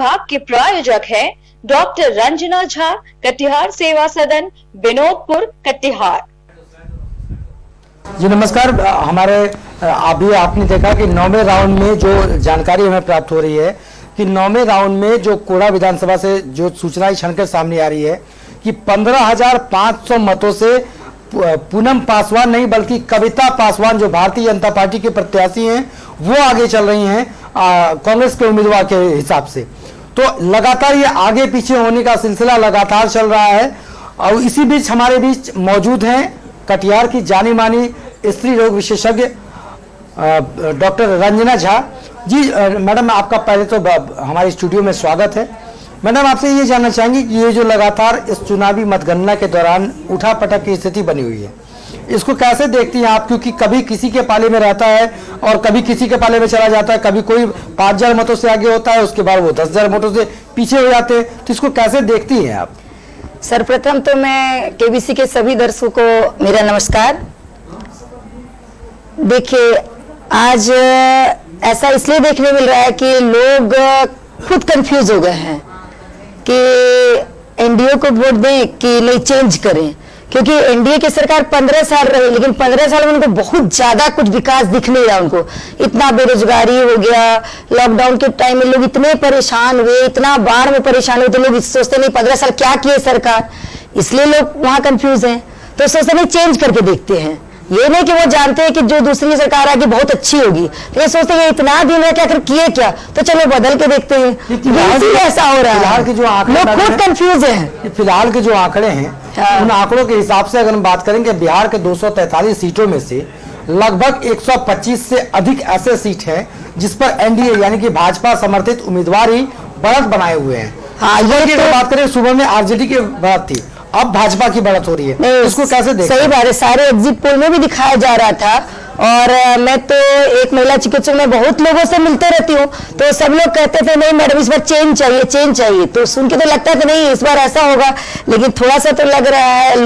भाग के प्रायोजक हैं डॉक्टर रंजना झा, कटिहार सेवा सदन, विनोदपुर, कटिहार। जी नमस्कार। हमारे अभी आपने देखा कि 9वें राउंड में जो जानकारी हमें प्राप्त हो रही है कि 9वें राउंड में जो कोड़ा विधानसभा से जो सूचनाएं छनकर सामने आ रही है कि 15,500 मतों से पूनम पासवान नहीं बल्कि कविता पासवान जो भारतीय जनता पार्टी के प्रत्याशी हैं वो आगे चल रही हैं कांग्रेस के उम्मीदवार के हिसाब से। तो लगातार ये आगे पीछे होने का सिलसिला लगातार चल रहा है। और इसी बीच हमारे बीच मौजूद हैं कटिहार की जानी मानी स्त्री रोग विशेषज्ञ डॉक्टर रंजना झा जी। मैडम आपका पहले तो हमारे स्टूडियो में स्वागत है। मैडम आपसे ये जानना चाहेंगे कि ये जो लगातार इस चुनावी मतगणना के दौरान उठापटक की स्थिति बनी हुई है, इसको कैसे देखती हैं आप? क्योंकि कभी किसी के पाले में रहता है और कभी किसी के पाले में चला जाता है, कभी कोई 5,000 मतों से आगे होता है, उसके बाद वो 10,000 मतों से पीछे हो जाते हैं। तो इसको कैसे देखती हैं आप? सर्वप्रथम तो मैं केबीसी के सभी दर्शकों को मेरा नमस्कार। देखिए, आज ऐसा इसलिए देखने मिल रहा है कि लोग खुद कंफ्यूज हो गए हैं कि एनडीए को वोट दें कि नहीं चेंज करें, क्योंकि एनडीए की सरकार 15 साल रही, लेकिन 15 साल में उनको बहुत ज्यादा कुछ विकास दिख नहीं रहा। उनको इतना बेरोजगारी हो गया, लॉकडाउन के टाइम में लोग इतने परेशान हुए, इतना बाढ़ में परेशान हुए, तो लोग सोचते नहीं 15 साल क्या किए सरकार, इसलिए लोग वहां कंफ्यूज हैं। तो सोचते नहीं चेंज करके देखते हैं। ये नहीं कि वो जानते हैं कि जो दूसरी सरकार आएगी बहुत अच्छी होगी, लेकिन सोचते हैं इतना दिन रह क्या किए क्या, तो चलो बदल के देखते हैं। ऐसा हो रहा है, लोग खुद कंफ्यूज हैं। फिलहाल के जो आंकड़े हैं उन आंकड़ों के हिसाब से अगर हम बात करेंगे, बिहार के 243 सीटों में से लगभग 125 से अधिक ऐसे सीट हैं जिस पर एनडीए यानी कि भाजपा समर्थित उम्मीदवार ही बढ़त बनाए हुए हैं। हाँ, ये तो बात करें, सुबह में आरजेडी की बढ़त थी, अब भाजपा की बढ़त हो रही है। इसको कैसे देखते हैं? सही बात है, सारे एग्जिट पोल में भी दिखाया जा रहा था। और मैं तो एक महिला चिकित्सक में बहुत लोगों से मिलते रहती हूँ, तो सब लोग कहते थे नहीं मैडम इस बार चेंज चाहिए, चेंज चाहिए। तो सुन के तो लगता था नहीं इस बार ऐसा होगा, लेकिन थोड़ा सा तो लग रहा है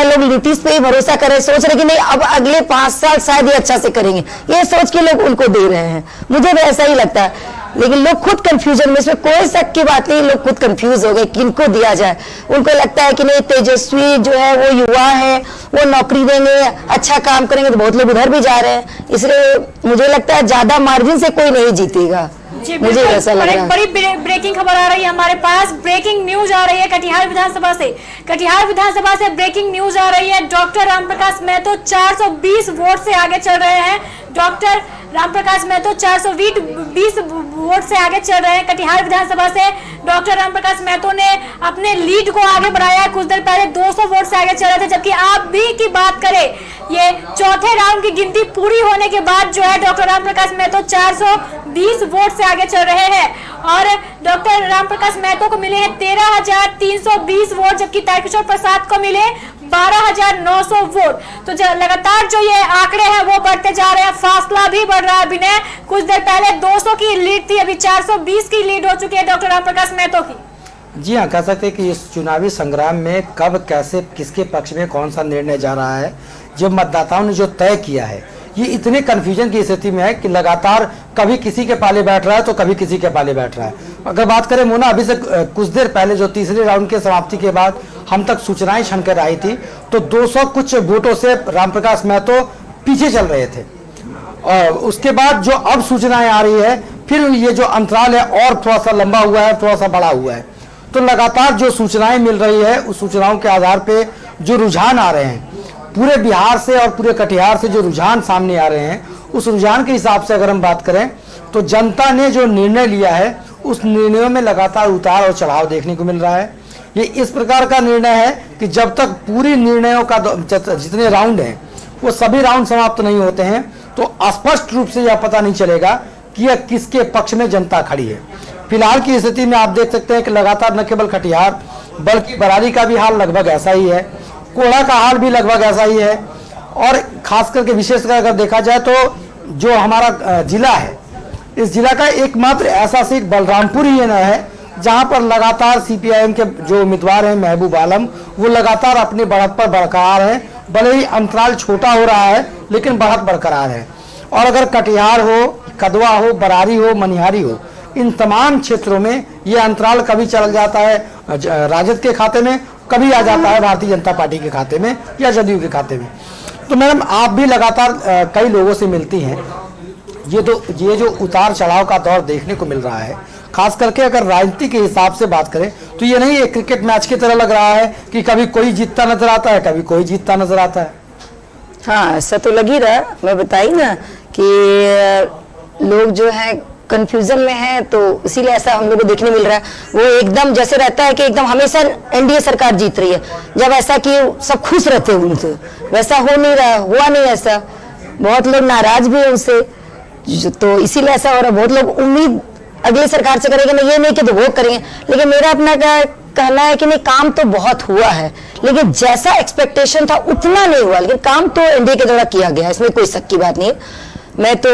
लोग नीतीश पे ही भरोसा कर रहे हैं, सोच रहे कि नहीं अब अगले 5 साल शायद ये अच्छा से करेंगे, ये सोच के लोग उनको दे रहे हैं। मुझे भी ऐसा ही लगता है, लेकिन लोग खुद कंफ्यूजन में, इसमें कोई शक की बात नहीं, लोग खुद कंफ्यूज हो गए किनको दिया जाए। उनको लगता है कि नहीं तेजस्वी जो है वो युवा है, वो नौकरी देंगे, अच्छा काम करेंगे, तो बहुत लोग उधर भी जा रहे हैं। इसलिए मुझे लगता है ज्यादा मार्जिन से कोई नहीं जीतेगा। मुझे ऐसा लग रहा है। बड़ी ब्रेकिंग खबर आ रही है हमारे पास, ब्रेकिंग न्यूज आ रही है कटिहार विधानसभा से। कटिहार विधानसभा से ब्रेकिंग न्यूज आ रही है, डॉक्टर रामप्रकाश महतो 420 वोट से आगे चल रहे हैं। डॉक्टर रामप्रकाश महतो 420 वोट से आगे चल रहे हैं। कटिहार विधानसभा से डॉक्टर रामप्रकाश महतो ने अपने लीड को आगे बढ़ाया है। कुछ देर पहले 200 वोट से आगे चल रहे थे, जबकि आप भी की बात करें, ये चौथे राउंड की गिनती पूरी होने के बाद जो है डॉक्टर रामप्रकाश महतो 420 वोट से आगे चल रहे हैं। और डॉक्टर रामप्रकाश महतो को मिले हैं 13,320 वोट, जबकि तारकिशोर प्रसाद को मिले 12,900 वोट। तो लगातार जो ये आंकड़े हैं वो बढ़ते जा रहे हैं, फासला भी बढ़ रहा है। विनय, कुछ देर पहले 200 की लीड थी, अभी 420 की लीड हो चुकी है डॉक्टर रामप्रकाश महतो की। जी हाँ, कह सकते हैं कि इस चुनावी संग्राम में कब कैसे किसके पक्ष में कौन सा निर्णय जा रहा है, जो मतदाताओं ने जो तय किया है, ये इतने कंफ्यूजन की स्थिति में है कि लगातार कभी किसी के पाले बैठ रहा है तो कभी किसी के पाले बैठ रहा है। अगर बात करें मोना, अभी से कुछ देर पहले जो तीसरे राउंड के समाप्ति के बाद हम तक सूचनाएं छनकर आई थी, तो 200 कुछ वोटों से रामप्रकाश महतो पीछे चल रहे थे। और उसके बाद जो अब सूचनाएं आ रही है, फिर ये जो अंतराल है और थोड़ा सा लंबा हुआ है, थोड़ा सा बड़ा हुआ है। तो लगातार जो सूचनाएं मिल रही है, उस सूचनाओं के आधार पे जो रुझान आ रहे हैं पूरे बिहार से और पूरे कटिहार से, जो रुझान सामने आ रहे हैं, उस रुझान के हिसाब से अगर हम बात करें तो जनता ने जो निर्णय लिया है उस निर्णयों में लगातार उतार और चढ़ाव देखने को मिल रहा है। ये इस प्रकार का निर्णय है कि जब तक पूरी निर्णयों का जितने राउंड हैं वो सभी राउंड समाप्त नहीं होते हैं, तो स्पष्ट रूप से यह पता नहीं चलेगा कि यह किसके पक्ष में जनता खड़ी है। फिलहाल की स्थिति में आप देख सकते हैं कि लगातार न केवल कटिहार बल्कि बरारी का भी हाल लगभग ऐसा ही है, कोड़ा का हाल भी लगभग ऐसा ही है। और खास करके विशेषकर अगर देखा जाए तो जो हमारा जिला है, इस जिला का एकमात्र ऐसा सीट बलरामपुर ही है जहां पर लगातार सीपीआईएम के जो उम्मीदवार हैं महबूब आलम, वो लगातार अपनी बढ़त पर बरकरार हैं। भले ही अंतराल छोटा हो रहा है लेकिन बढ़त बरकरार है। और अगर कटिहार हो, कदवा हो, बरारी हो, मनिहारी हो, इन तमाम क्षेत्रों में ये अंतराल कभी चल जाता है राजद के खाते में, कभी आ जाता है भारतीय जनता पार्टी के खाते में या जदयू के खाते में। तो मैडम आप भी लगातार कई लोगों से मिलती हैं, ये जो उतार चढ़ाव का दौर देखने को मिल रहा है, खास करके अगर राजनीति के हिसाब से बात करें तो ये नहीं एक क्रिकेट मैच की तरह लग रहा है कि कभी कोई जीतता नजर आता है, कभी कोई जीतता नजर आता है। हाँ, ऐसा तो लग ही रहा है। मैं बताई ना कि लोग जो है कंफ्यूजन में है, तो इसीलिए ऐसा हम लोग को देखने मिल रहा है। वो एकदम जैसे रहता है कि एकदम हमेशा एनडीए सरकार जीत रही है, जब ऐसा कि सब खुश रहते हैं उनसे, वैसा हो नहीं रहा, हुआ नहीं ऐसा। बहुत लोग नाराज भी है उनसे, तो इसीलिए ऐसा हो रहा है। बहुत लोग उम्मीद अगली सरकार से करेंगे, मैं ये नहीं कि तो वो करेंगे, लेकिन मेरा अपना कहना है कि नहीं, काम तो बहुत हुआ है, लेकिन जैसा एक्सपेक्टेशन था उतना नहीं हुआ, लेकिन काम तो एनडीए के द्वारा किया गया है, इसमें कोई शक की बात नहीं है। मैं तो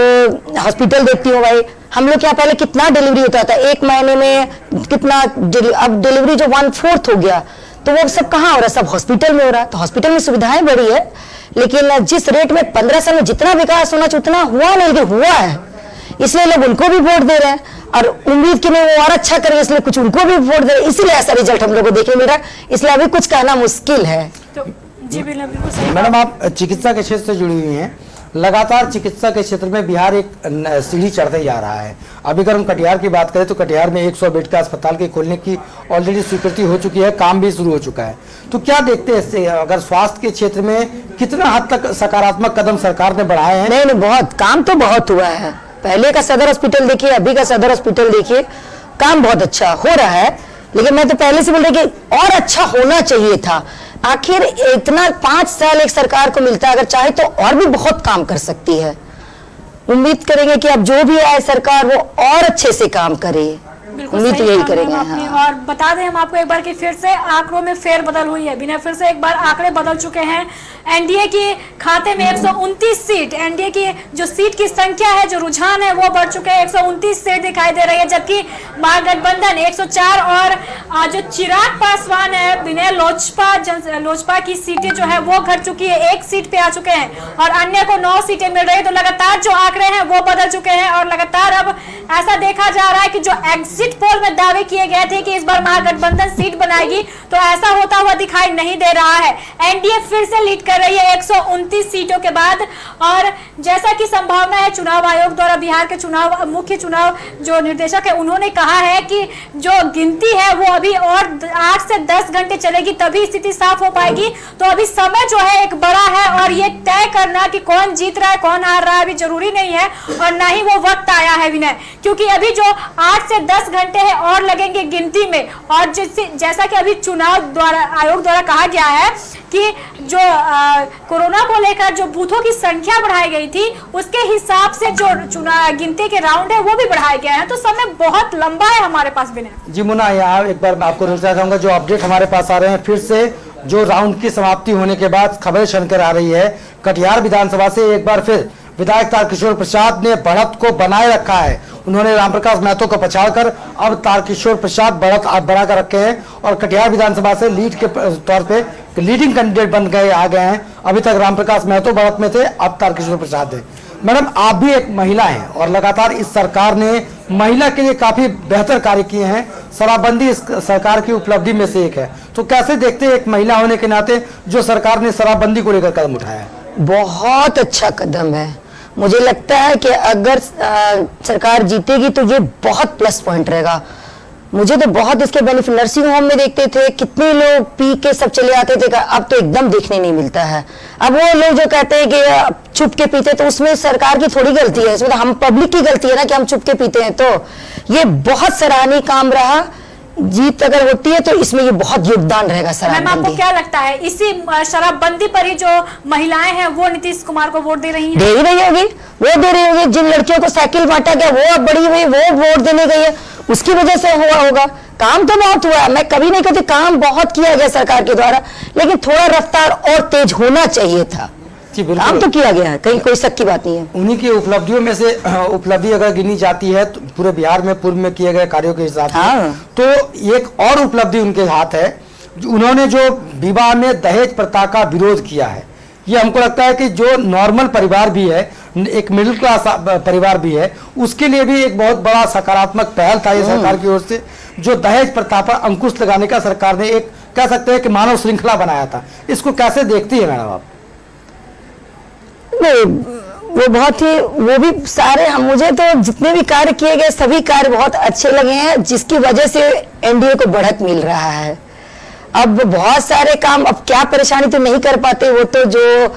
हॉस्पिटल देखती हूँ भाई, हम लोग क्या पहले कितना डिलीवरी होता था, एक महीने में कितना, अब डिलीवरी जो 1/4 हो गया, तो वो सब कहाँ हो रहा है, सब हॉस्पिटल में हो रहा है। तो हॉस्पिटल में सुविधाएं बढ़ी है, लेकिन जिस रेट में 15 साल में जितना विकास होना चाहिए उतना हुआ नहीं, लेकिन हुआ है, इसलिए लोग उनको भी वोट दे रहे हैं और उम्मीद कि नहीं वो और अच्छा करेंगे, इसलिए कुछ उनको भी वोट दे रहे हैं, इसीलिए ऐसा रिजल्ट हम लोग को देखने मिल रहा है। इसलिए अभी कुछ कहना मुश्किल है। तो जी बिल्कुल सही। मैडम आप चिकित्सा के क्षेत्र से जुड़ी हुई हैं, लगातार चिकित्सा के क्षेत्र में बिहार एक सीढ़ी चढ़ते जा रहा है। अभी अगर हम कटिहार की बात करें तो कटिहार में 100 बेड का अस्पताल के खोलने की ऑलरेडी स्वीकृति हो चुकी है, काम भी शुरू हो चुका है। तो क्या देखते हैं इससे, अगर स्वास्थ्य के क्षेत्र में कितना हद तक सकारात्मक कदम सरकार ने बढ़ाए हैं? नहीं, बहुत काम तो बहुत हुआ है। पहले का सदर हॉस्पिटल देखिए, अभी का सदर हॉस्पिटल देखिए, काम बहुत अच्छा हो रहा है। लेकिन मैं तो पहले से बोल रही कि और अच्छा होना चाहिए था। आखिर इतना 5 साल एक सरकार को मिलता है, अगर चाहे तो और भी बहुत काम कर सकती है। उम्मीद करेंगे कि अब जो भी आए सरकार वो और अच्छे से काम करे, उम्मीद तो यही करेंगे। हाँ। और बता दें हम आपको एक बार कि फिर से आंकड़ों में फेरबदल हुई है, बिना फिर से एक बार आंकड़े बदल चुके हैं। एनडीए के खाते में 129 सीट, एनडीए की जो सीट की संख्या है, जो रुझान है वो बढ़ चुके हैं, 129 सीट दिखाई दे रही है, जबकि महागठबंधन 104 और जो चिराग पासवान है विनय लोजपा की सीटें जो है वो घट चुकी है, 1 सीट पे आ चुके हैं और अन्य को 9 सीटें मिल रही है। तो लगातार जो आंकड़े हैं वो बदल चुके हैं और लगातार अब ऐसा देखा जा रहा है कि जो एग्जिट पोल में दावे किए गए थे कि इस बार महागठबंधन सीट बनाएगी, तो ऐसा होता हुआ दिखाई नहीं दे रहा है। एनडीए फिर से लीड कर रही है 129 सीटों के बाद, और जैसा कि संभावना है चुनाव आयोग द्वारा, बिहार के मुख्य चुनाव जो निर्देशक है उन्होंने कहा है कि जो गिनती है वो अभी और 8 से 10 घंटे चलेगी, तभी स्थिति साफ हो पाएगी। तो अभी समय जो है एक बड़ा है और ये तय करना कि कौन जीत रहा है कौन हार रहा है अभी जरूरी नहीं है, और ना ही वो वक्त आया है विनय, क्योंकि अभी जो 8 से 10 घंटे है और लगेंगे गिनती में। और जैसा कि अभी चुनाव आयोग द्वारा कहा गया है कि जो कोरोना को लेकर जो बूथों की संख्या बढ़ाई गई थी उसके हिसाब से जो चुनाव गिनती के राउंड है वो भी बढ़ाए गए हैं, तो समय बहुत लंबा है हमारे पास विनय। जी मुन्ना, यहाँ एक बार मैं आपको रोकना चाहूंगा, जो अपडेट हमारे पास आ रहे हैं, फिर से जो राउंड की समाप्ति होने के बाद खबरें छनकर आ रही है, कटिहार विधानसभा से एक बार फिर विधायक तारकिशोर प्रसाद ने बढ़त को बनाए रखा है। उन्होंने रामप्रकाश महतो को पछाड़कर अब तारकिशोर प्रसाद बढ़त बढ़ा कर रखे हैं और कटिहार विधानसभा से लीड के तौर पे लीडिंग कैंडिडेट बन गए आ गए हैं। अभी तक रामप्रकाश महतो बढ़त में थे, अब तारकिशोर प्रसाद है। मैडम आप भी एक महिला हैं और लगातार इस सरकार ने महिला के लिए काफी बेहतर कार्य किए हैं, शराबबंदी इस सरकार की उपलब्धि में से एक है, तो कैसे देखते हैं एक महिला होने के नाते जो सरकार ने शराबबंदी को लेकर कदम उठाया है? बहुत अच्छा कदम है। मुझे लगता है कि अगर सरकार जीतेगी तो ये बहुत प्लस पॉइंट रहेगा। मुझे तो बहुत इसके बेनिफिट, नर्सिंग होम में देखते थे कितने लोग पी के सब चले आते थे, अब तो एकदम देखने नहीं मिलता है। अब वो लोग जो कहते हैं कि छुप के पीते, तो उसमें सरकार की थोड़ी गलती है, इसमें तो हम पब्लिक की गलती है ना कि हम छुप के पीते हैं। तो ये बहुत सराहनीय काम रहा। जीत अगर होती है तो इसमें ये बहुत योगदान रहेगा शराबबंदी। मैम आपको क्या लगता है इसी शराबबंदी पर ही जो महिलाएं हैं वो नीतीश कुमार को वोट दे रही हैं? दे ही रही होगी, वो दे रही होगी। जिन लड़कियों को साइकिल बांटा गया वो अब बड़ी हुई, वो वोट देने गई है, उसकी वजह से हुआ होगा। काम तो बहुत हुआ, मैं कभी नहीं कहती काम बहुत किया गया सरकार के द्वारा, लेकिन थोड़ा रफ्तार और तेज होना चाहिए था। काम तो किया गया है, कहीं कोई शक की बात नहीं है। उन्हीं की उपलब्धियों में से उपलब्धि अगर गिनी जाती है तो पूरे बिहार में पूर्व में किए गए कार्यों के हिसाब से तो एक और उपलब्धि उनके हाथ है, उन्होंने जो विवाह में दहेज प्रथा का विरोध किया है। ये हमको लगता है कि जो नॉर्मल परिवार भी है, एक मिडिल क्लास परिवार भी है, उसके लिए भी एक बहुत बड़ा सकारात्मक पहल था ये सरकार की ओर से, जो दहेज प्रथा पर अंकुश लगाने का सरकार ने एक कह सकते हैं कि मानव श्रृंखला बनाया था। इसको कैसे देखती है मैडम आप? नहीं, वो बहुत ही, वो भी सारे मुझे तो जितने भी कार्य किए गए सभी कार्य बहुत अच्छे लगे हैं, जिसकी वजह से एनडीए को बढ़त मिल रहा है। अब बहुत सारे काम, अब क्या परेशानी तो नहीं कर पाते, वो तो जो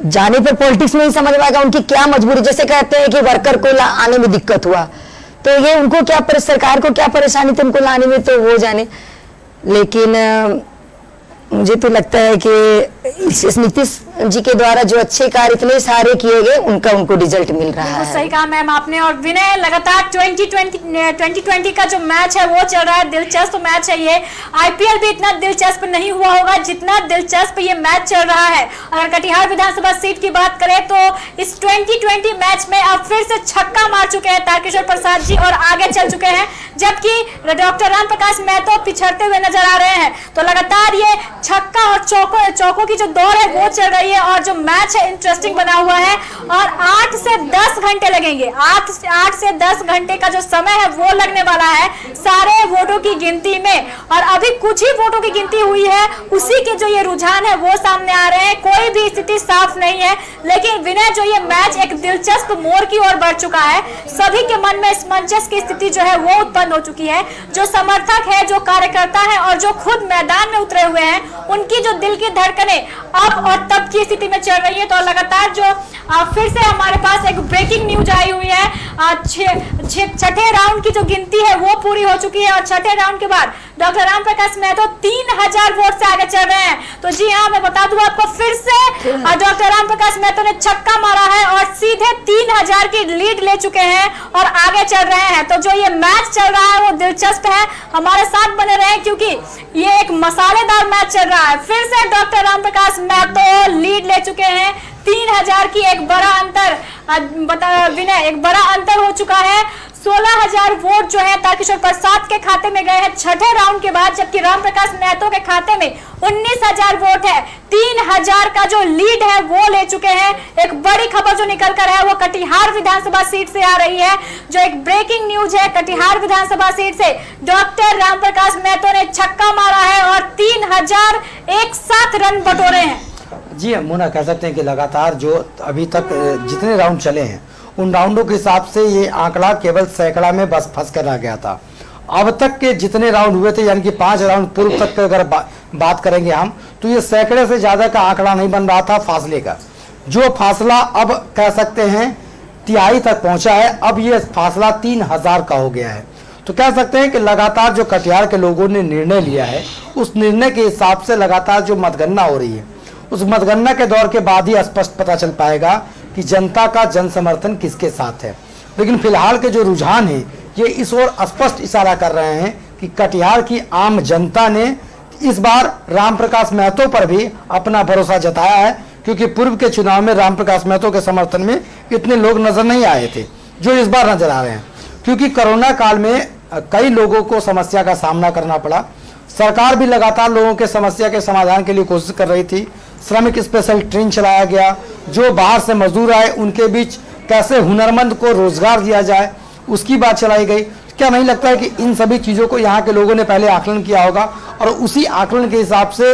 जाने पर पॉलिटिक्स में ही समझ में आएगा उनकी क्या मजबूरी। जैसे कहते हैं कि वर्कर को आने में दिक्कत हुआ, तो ये उनको क्या सरकार को क्या परेशानी थी उनको लाने में, तो वो जाने। लेकिन मुझे तो लगता है कि नीतीश जी के द्वारा जो अच्छे कार्य इतने सारे किए गए उनको रिजल्ट मिल रहा है। सही कहा मैम आपने। और विनय, लगातार 2020 का जो मैच है वो चल रहा है, दिलचस्प मैच है ये। आईपीएल भी इतना दिलचस्प नहीं हुआ होगा जितना दिलचस्प ये मैच चल रहा है। अगर कटिहार विधानसभा सीट की बात करें तो इस 2020 मैच में अब फिर से छक्का मार चुके हैं तारकेश्वर प्रसाद जी और आगे चल चुके हैं, जबकि डॉक्टर राम प्रकाश महतो पिछड़ते हुए नजर आ रहे हैं। तो लगातार ये छक्का और चौकों की जो दौड़ है वो चल रही है और जो मैच है इंटरेस्टिंग बना हुआ है। और 8 से 10 घंटे लगेंगे, 8 से 10 घंटे का जो समय है वो लगने वाला है सारे वोटों की गिनती में। और अभी कुछ ही वोटों की गिनती हुई है, उसी के जो ये रुझान है वो सामने आ रहे हैं। कोई भी स्थिति साफ नहीं है, लेकिन विनय जो ये मैच एक दिलचस्प मोड़ की ओर बढ़ चुका है। सभी के मन में असमंजस की स्थिति जो है वो उत्पन्न हो चुकी है। जो समर्थक है, जो कार्यकर्ता है और जो खुद मैदान में उतरे हुए हैं, उनकी जो दिल की धड़कनें अब और तब की स्थिति में चल रही है। तो लगातार जो फिर से हमारे पास एक ब्रेकिंग न्यूज आई हुई है। छठे राउंड की जो गिनती है वो पूरी हो चुकी है और छठे राउंड के बाद डॉक्टर राम प्रकाश महतो 3000 वोट से आगे चल रहे हैं। तो जी हाँ, मैं बता दूं आपको, फिर से डॉक्टर राम प्रकाश महतो ने छक्का मारा है और सीधे 3000 की लीड ले चुके हैं और आगे चल रहे हैं। तो जो ये मैच चल रहा है वो दिलचस्प है, हमारे साथ बने रहे क्योंकि ये एक मसालेदार मैच चल रहा है। फिर से डॉक्टर राम प्रकाश महतो लीड ले चुके हैं 3000 की, एक बड़ा अंतर विनय, एक बड़ा अंतर हो चुका है। 16000 वोट जो है तारकेश्वर प्रसाद के खाते में गए हैं छठे राउंड के बाद, जबकि राम प्रकाश महतो के खाते में 19000 वोट है। 3000 का जो लीड है वो ले चुके हैं। एक बड़ी खबर जो निकल कर है वो कटिहार विधानसभा सीट से आ रही है, जो एक ब्रेकिंग न्यूज है। कटिहार विधानसभा सीट से डॉक्टर राम प्रकाश महतो ने छक्का मारा है और 3000 एक साथ रन बटोरे हैं। जी मुन्ना, कह सकते हैं कि लगातार जो अभी तक जितने राउंड चले हैं उन राउंडों के हिसाब से ये आंकड़ा केवल सैकड़ा में बस फंस कर रह गया था। अब तक के जितने राउंड हुए थे, यानी कि 5 राउंड पूर्व तक के अगर बात करेंगे हम, तो ये सैकड़े से ज्यादा का आंकड़ा नहीं बन रहा था फासले का। जो फासला अब कह सकते हैं तिहाई तक पहुंचा है, अब ये फासला 3000 का हो गया है। तो कह सकते हैं कि लगातार जो कटिहार के लोगों ने निर्णय लिया है, उस निर्णय के हिसाब से लगातार जो मतगणना हो रही है, उस मतगणना के दौर के बाद ही स्पष्ट पता चल पाएगा कि जनता का जन समर्थन किसके साथ है। लेकिन फिलहाल के जो रुझान है ये इस ओर स्पष्ट इशारा कर रहे हैं कि कटिहार की आम जनता ने इस बार राम प्रकाश महतो पर भी अपना भरोसा जताया है, क्योंकि पूर्व के चुनाव में राम प्रकाश महतो के समर्थन में इतने लोग नजर नहीं आए थे जो इस बार नजर आ रहे हैं। क्योंकि कोरोना काल में कई लोगों को समस्या का सामना करना पड़ा, सरकार भी लगातार लोगों के समस्या के समाधान के लिए कोशिश कर रही थी। श्रमिक स्पेशल ट्रेन चलाया गया, जो बाहर से मजदूर आए उनके बीच कैसे हुनरमंद को रोजगार दिया जाए उसकी बात चलाई गई। क्या नहीं लगता है कि इन सभी चीज़ों को यहाँ के लोगों ने पहले आकलन किया होगा और उसी आकलन के हिसाब से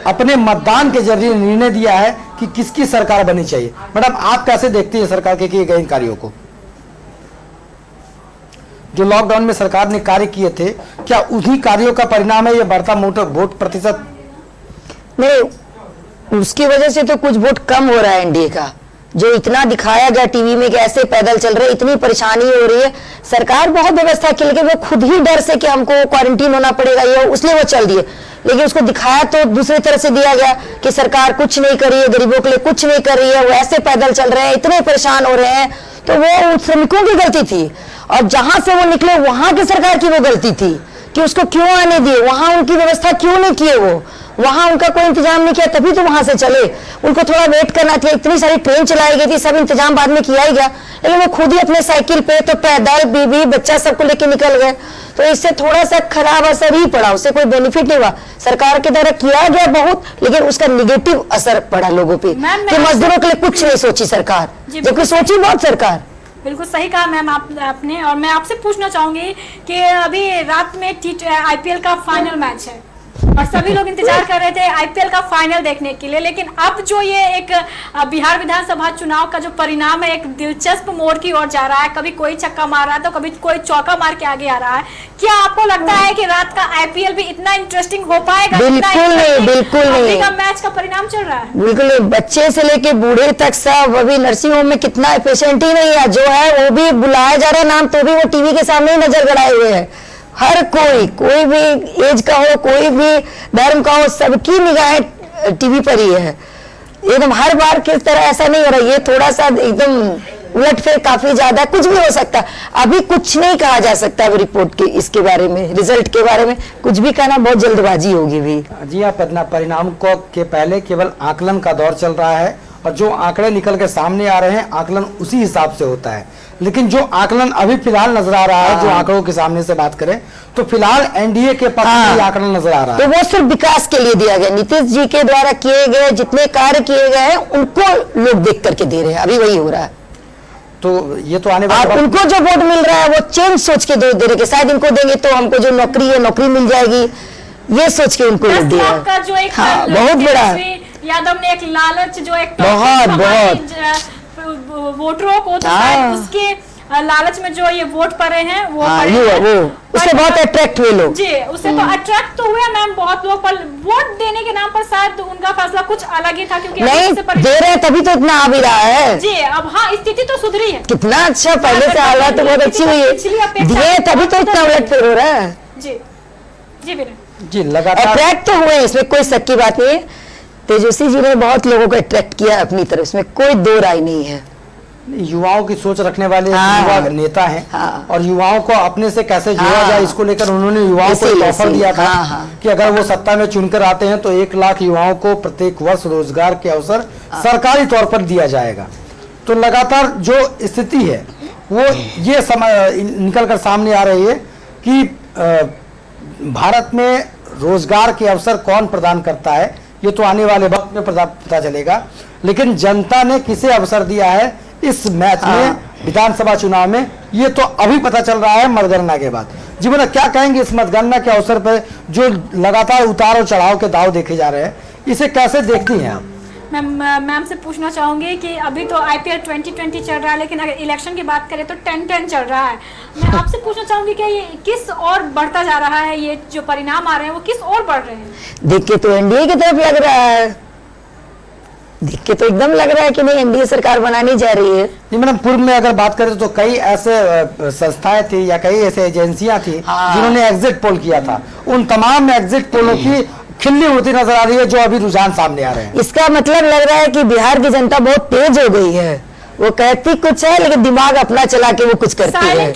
अपने मतदान के जरिए निर्णय दिया है कि किसकी सरकार बननी चाहिए? मैडम, आप कैसे देखती है सरकार के किए गए इन कार्यों को? जो लॉकडाउन में सरकार ने कार्य किए थे, क्या उन्हीं कार्यों का परिणाम है ये बढ़ता वोट प्रतिशत? नहीं, उसकी वजह से तो कुछ वोट कम हो रहा है एनडीए का। जो इतना दिखाया गया टीवी में कि ऐसे पैदल चल रहे, इतनी परेशानी हो रही है, सरकार बहुत व्यवस्था की, लेकिन वो खुद ही डर से कि हमको क्वारंटीन होना पड़ेगा ये, उसलिए वो चल दिए। लेकिन उसको दिखाया तो दूसरी तरह से दिया गया कि सरकार कुछ नहीं कर रही है, गरीबों के लिए कुछ नहीं कर रही है, वो ऐसे पैदल चल रहे हैं, इतने परेशान हो रहे हैं। तो वो उन श्रमिकों की गलती थी और जहां से वो निकले वहां की सरकार की वो गलती थी कि उसको क्यों आने दिए, वहां उनकी व्यवस्था क्यों नहीं किए, वो वहां उनका कोई इंतजाम नहीं किया, तभी तो वहां से चले। उनको थोड़ा वेट करना था, इतनी सारी ट्रेन चलाई गई थी, सब इंतजाम बाद में किया ही गया, लेकिन वो खुद ही अपने साइकिल पे तो पैदल बीवी बच्चा सबको लेके निकल गए। तो इससे थोड़ा सा खराब असर ही पड़ा, उससे कोई बेनिफिट नहीं हुआ। सरकार के द्वारा किया गया बहुत, लेकिन उसका निगेटिव असर पड़ा लोगों पे कि मजदूरों के लिए कुछ नहीं सोची सरकार, जबकि सोची बहुत सरकार। बिल्कुल सही कहा मैम आपने। और मैं आपसे पूछना चाहूंगी कि अभी रात में IPL का फाइनल मैच है और सभी लोग इंतजार कर रहे थे IPL का फाइनल देखने के लिए, लेकिन अब जो ये एक बिहार विधानसभा चुनाव का जो परिणाम है एक दिलचस्प मोड़ की ओर जा रहा है। कभी कोई छक्का मार रहा है तो कभी कोई चौका मार के आगे आ रहा है। क्या आपको लगता है कि रात का IPL भी इतना इंटरेस्टिंग हो पाएगा? बिल्कुल नहीं, बिल्कुल नहीं। का मैच का परिणाम चल रहा है बिल्कुल नहीं। बच्चे से लेके बूढ़े तक सब, अभी नर्सिंग होम में कितना पेशेंट ही नहीं है, जो है वो भी बुलाया जा रहा है नाम, तो भी वो टीवी के सामने ही नजर गड़ाए हुए है। हर कोई भी एज का हो, कोई भी धर्म का हो, सबकी निगाहें टीवी पर ही है। एकदम हर बार किस तरह ऐसा नहीं हो रहा, ये थोड़ा सा एकदम उलटफेर काफी ज्यादा, कुछ भी हो सकता। अभी कुछ नहीं कहा जा सकता अभी रिपोर्ट के इसके बारे में, रिजल्ट के बारे में कुछ भी कहना बहुत जल्दबाजी होगी भी। जी हाँ, परिणाम को के पहले केवल आकलन का दौर चल रहा है और जो आंकड़े निकल के सामने आ रहे हैं आकलन उसी हिसाब से होता है। लेकिन जो आकलन अभी फिलहाल नजर आ रहा है, जो आंकड़ों के सामने से बात करें तो फिलहाल एनडीए के पक्ष में आकलन नजर आ रहा है। तो वो सिर्फ विकास के लिए दिया गया, नीतीश जी के द्वारा किए गए जितने कार्य किए गए हैं उनको लोग देख करके दे रहे हैं, अभी वही हो रहा है। तो ये तो आने वाले उनको जो वोट मिल रहा है वो चेंज सोच के दे रहे कि शायद इनको देंगे तो हमको जो नौकरी है नौकरी मिल जाएगी, ये सोच के उनको वोट दिया है। बहुत बड़ा यादव ने एक लालच जो एक बहुत वोटरों को, तो उसके लालच में जो ये वोट पड़े हैं वो उससे बहुत अट्रैक्ट हुए लोग। जी, उससे तो अट्रैक्ट तो हुए मैम बहुत लोग, पर वोट देने के नाम पर शायद उनका फैसला कुछ अलग ही था, क्योंकि नहीं दे रहे तभी तो इतना आ भी रहा है। जी, अब हाँ स्थिति तो सुधरी है, कितना अच्छा, पहले से हालात तो बहुत अच्छी हुई है, दिए तभी तो इतना उलटफेर हो रहा है। जी जी जी, लगातार अट्रैक्ट तो हुए, इसमें कोई शक की बात नहीं है। तेजस्वी जी ने बहुत लोगों को अट्रैक्ट किया अपनी तरफ, इसमें कोई दो राय नहीं है। युवाओं की सोच रखने वाले युवा नेता हैं और युवाओं को अपने से कैसे जोड़ा जाए इसको लेकर उन्होंने युवाओं को एक ऑफर दिया था कि अगर वो सत्ता में चुनकर आते हैं तो 1 लाख युवाओं को प्रत्येक वर्ष रोजगार के अवसर सरकारी तौर पर दिया जाएगा। तो लगातार जो स्थिति है वो ये निकल कर सामने आ रही है कि भारत में रोजगार के अवसर कौन प्रदान करता है ये तो आने वाले वक्त में पता चलेगा, लेकिन जनता ने किसे अवसर दिया है इस मैच में, विधानसभा चुनाव में, ये तो अभी पता चल रहा है मतगणना के बाद। जी बोला, क्या कहेंगे इस मतगणना के अवसर पर जो लगातार उतार और चढ़ाव के दाव देखे जा रहे हैं, इसे कैसे देखती हैं आप? मैम से पूछना चाहूंगी कि अभी तो IPL 2020 चल रहा है, लेकिन अगर इलेक्शन की बात करें तो 10-10 चल रहा है। मैं आपसे पूछना चाहूंगी कि ये किस और बढ़ता जा रहा है, ये जो परिणाम आ रहे हैं वो किस और बढ़ रहे हैं? देख के तो एनडीए की तरफ लग रहा है, देख के तो एकदम लग रहा है कि नहीं एनडीए सरकार बनानी जा रही है। जी मैडम, पूर्व में अगर बात करें तो कई ऐसे संस्थाएं थी या कई ऐसे एजेंसियां थी जिन्होंने एग्जिट पोल किया था, उन तमाम एग्जिट पोलों की खिल्ली उड़ती नजर आ रही है जो अभी रुझान सामने आ रहे हैं। इसका मतलब लग रहा है कि बिहार की जनता बहुत तेज हो गई है, वो कहती कुछ है लेकिन दिमाग अपना चला के वो कुछ करती है।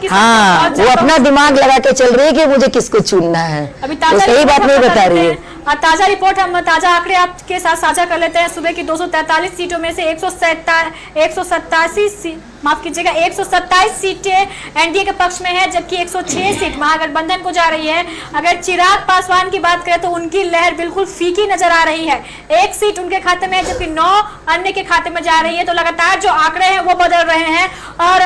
हाँ, वो अपना दिमाग लगा के चल रही है कि मुझे किसको चुनना है, तो सही बात नहीं बता रही है। ताजा रिपोर्ट, हम ताजा आंकड़े आपके साथ साझा कर लेते हैं। सुबह की 243 सीटों में से 127 सीटें एनडीए के पक्ष में है, जबकि 106 सीट महागठबंधन को जा रही है। अगर चिराग पासवान की बात करें तो उनकी लहर बिल्कुल फीकी नजर आ रही है, 1 सीट उनके खाते में है जबकि 9 अन्य के खाते में जा रही है। तो लगातार जो आंकड़े हैं वो बदल रहे हैं और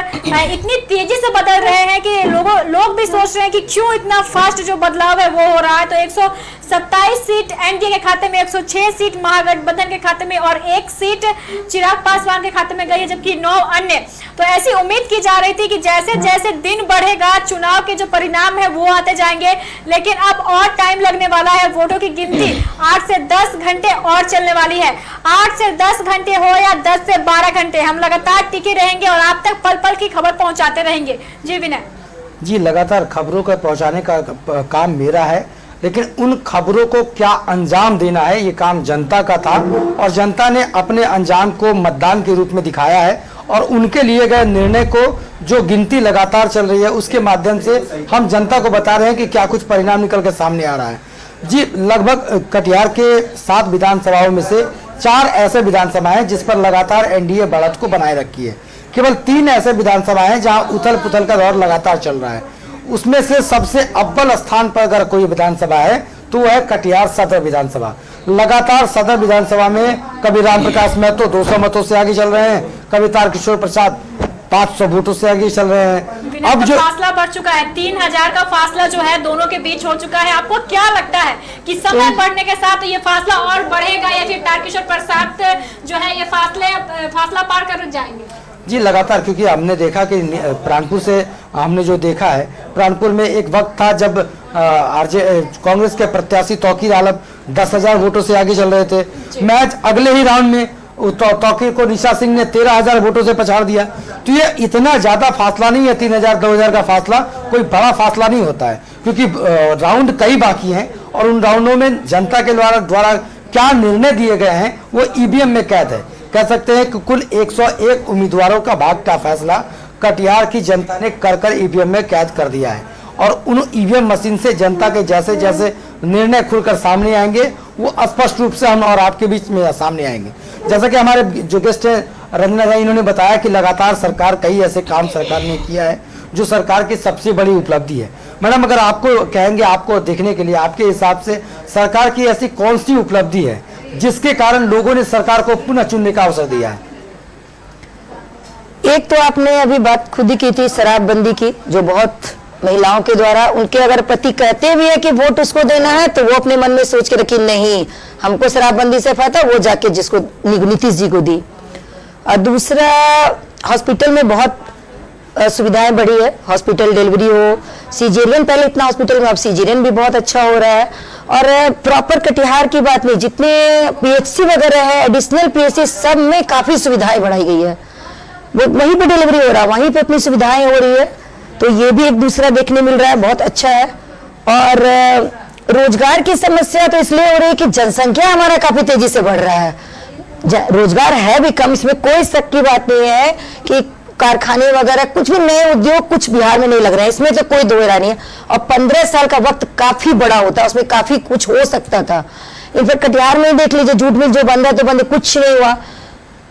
इतनी तेजी से बदल रहे हैं कि लोग भी सोच रहे हैं कि क्यों इतना फास्ट जो बदलाव है वो हो रहा है। तो 127 सीट एनडीए के खाते में, 106 सीट महागठबंधन के खाते में और 1 सीट चिराग पासवान के खाते में गई है, जबकि 9 अन्य। तो ऐसी उम्मीद की जा रही थी कि जैसे जैसे दिन बढ़ेगा चुनाव के जो परिणाम है वो आते जाएंगे, लेकिन अब और टाइम लगने वाला है। वोटों की गिनती 8 से 10 घंटे और चलने वाली है। 8 से 10 घंटे हो या 10 से 12 घंटे, हम लगातार टिके रहेंगे और आप तक पल पल की खबर पहुंचाते रहेंगे। जी विनय जी, लगातार खबरों को पहुंचाने का काम मेरा है, लेकिन उन खबरों को क्या अंजाम देना है ये काम जनता का था और जनता ने अपने अंजाम को मतदान के रूप में दिखाया है और उनके लिए गए निर्णय को जो गिनती लगातार चल रही है उसके माध्यम से हम जनता को बता रहे हैं कि क्या कुछ परिणाम निकल कर सामने आ रहा है। जी, लगभग कटिहार के 7 विधानसभाओं में से 4 ऐसे विधानसभा हैं जिस पर लगातार एनडीए बढ़त को बनाए रखी है। केवल 3 ऐसे विधानसभा हैं जहां उथल पुथल का दौर लगातार चल रहा है। उसमें से सबसे अव्वल स्थान पर अगर कोई विधानसभा है तो वह है कटिहार सदर विधानसभा। लगातार सदर विधानसभा में कभी रामप्रकाश महतो 200 मतों से आगे चल रहे हैं, कभी तारकिशोर प्रसाद 500 वोटों से आगे चल रहे हैं। अब जो फासला बढ़ चुका है, 3000 का फासला जो है दोनों के बीच हो चुका है। आपको क्या लगता है कि समय बढ़ने के साथ ये फासला और बढ़ेगा या फिर तारकिशोर प्रसाद जो है ये फासला पार कर जाएंगे? जी लगातार, क्योंकि हमने देखा कि प्राणपुर से हमने जो देखा है, प्राणपुर में एक वक्त था जब कांग्रेस के प्रत्याशी तौकीर आलम 10,000 वोटों से आगे चल रहे थे। मैच अगले ही राउंड में तौकीर को निशा सिंह ने 13,000 वोटों से पछाड़ दिया। तो ये इतना ज्यादा फासला नहीं है, 3,000 2,000 का फासला कोई बड़ा फासला नहीं होता है, क्योंकि राउंड कई बाकी हैं और उन राउंडों में जनता के द्वारा क्या निर्णय दिए गए हैं वो ईवीएम में कैद है। कह सकते हैं कि कुल 101 उम्मीदवारों का भाग्य का फैसला कटिहार की जनता ने कर ईवीएम में कैद कर दिया है और उन ईवीएम मशीन से जनता के जैसे जैसे निर्णय खुलकर सामने आएंगे वो स्पष्ट रूप से हम और आपके बीच में सामने आएंगे। जैसा कि हमारे जो गेस्ट है रंजना जी, इन्होंने बताया कि लगातार सरकार कई ऐसे काम सरकार ने किया है जो सरकार की सबसे बड़ी उपलब्धि है। मैडम, अगर आपको कहेंगे, आपको देखने के लिए, आपके हिसाब से सरकार की ऐसी कौन सी उपलब्धि है जिसके कारण लोगों ने सरकार को पुनः चुनने का अवसर दिया है? एक तो आपने अभी बात खुद ही की थी शराबबंदी की, जो बहुत महिलाओं के द्वारा उनके अगर पति कहते भी है कि वोट उसको देना है तो वो अपने मन में सोच के रखी नहीं हमको शराबबंदी से फायदा, वो जाके जिसको नीतीश जी को दी। और दूसरा, हॉस्पिटल में बहुत सुविधाएं बढ़ी है। हॉस्पिटल डिलीवरी हो, सीजेरियन, पहले इतना हॉस्पिटल में, अब सीजेरियन भी बहुत अच्छा हो रहा है। और प्रॉपर कटिहार की बात नहीं, जितने पीएचसी वगैरह है, एडिशनल पीएचसी, सब में काफी सुविधाएं बढ़ाई गई है। वो वहीं पे डिलीवरी हो रहा है, वहीं पे अपनी सुविधाएं हो रही है, तो ये भी एक दूसरा देखने मिल रहा है, बहुत अच्छा है। और रोजगार की समस्या तो इसलिए हो रही है कि जनसंख्या हमारा काफी तेजी से बढ़ रहा है, रोजगार है भी कम, इसमें कोई शक की बात नहीं है कि कारखाने वगैरह कुछ भी नए उद्योग कुछ बिहार में नहीं लग रहे हैं, इसमें तो कोई दो राय नहीं है। और 15 साल का वक्त काफी बड़ा होता है, उसमें काफी कुछ हो सकता था। इनफैक्ट कटिहार में देख लीजिए, जूट मिल जो बंद है तो बंद, कुछ नहीं हुआ।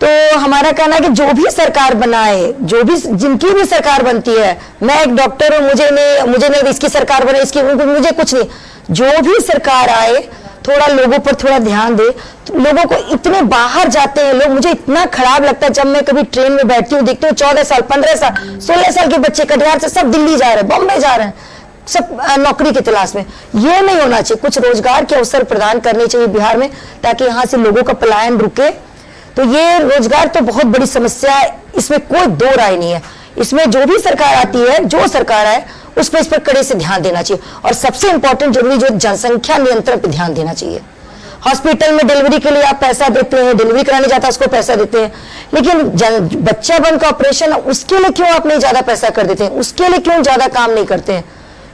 तो हमारा कहना है कि जो भी सरकार बनाए, जो भी जिनकी भी सरकार बनती है, मैं एक डॉक्टर हूँ, मुझे नहीं इसकी सरकार बने, इसकी मुझे कुछ नहीं, जो भी सरकार आए थोड़ा लोगों पर थोड़ा ध्यान दे। तो लोगों को इतने बाहर जाते हैं लोग, मुझे इतना खराब लगता है जब मैं कभी ट्रेन में बैठती हूँ, देखती हूँ 14 साल 15 साल 16 साल के बच्चे कटिहार से सब दिल्ली जा रहे हैं, बॉम्बे जा रहे हैं, सब नौकरी की तलाश में। ये नहीं होना चाहिए, कुछ रोजगार के अवसर प्रदान करने चाहिए बिहार में, ताकि यहाँ से लोगों का पलायन रुके। तो ये रोजगार तो बहुत बड़ी समस्या है, इसमें कोई दो राय नहीं है। इसमें जो भी सरकार आती है, जो सरकार है, उस पर इस पर कड़े से ध्यान देना चाहिए। और सबसे इंपॉर्टेंट जरूरी जो जनसंख्या नियंत्रण पर ध्यान देना चाहिए। हॉस्पिटल में डिलीवरी के लिए आप पैसा देते हैं, डिलीवरी कराने जाता है उसको पैसा देते हैं, लेकिन बच्चा बन का ऑपरेशन, उसके लिए क्यों आप नहीं ज्यादा पैसा कर देते हैं, उसके लिए क्यों ज्यादा काम नहीं करते हैं?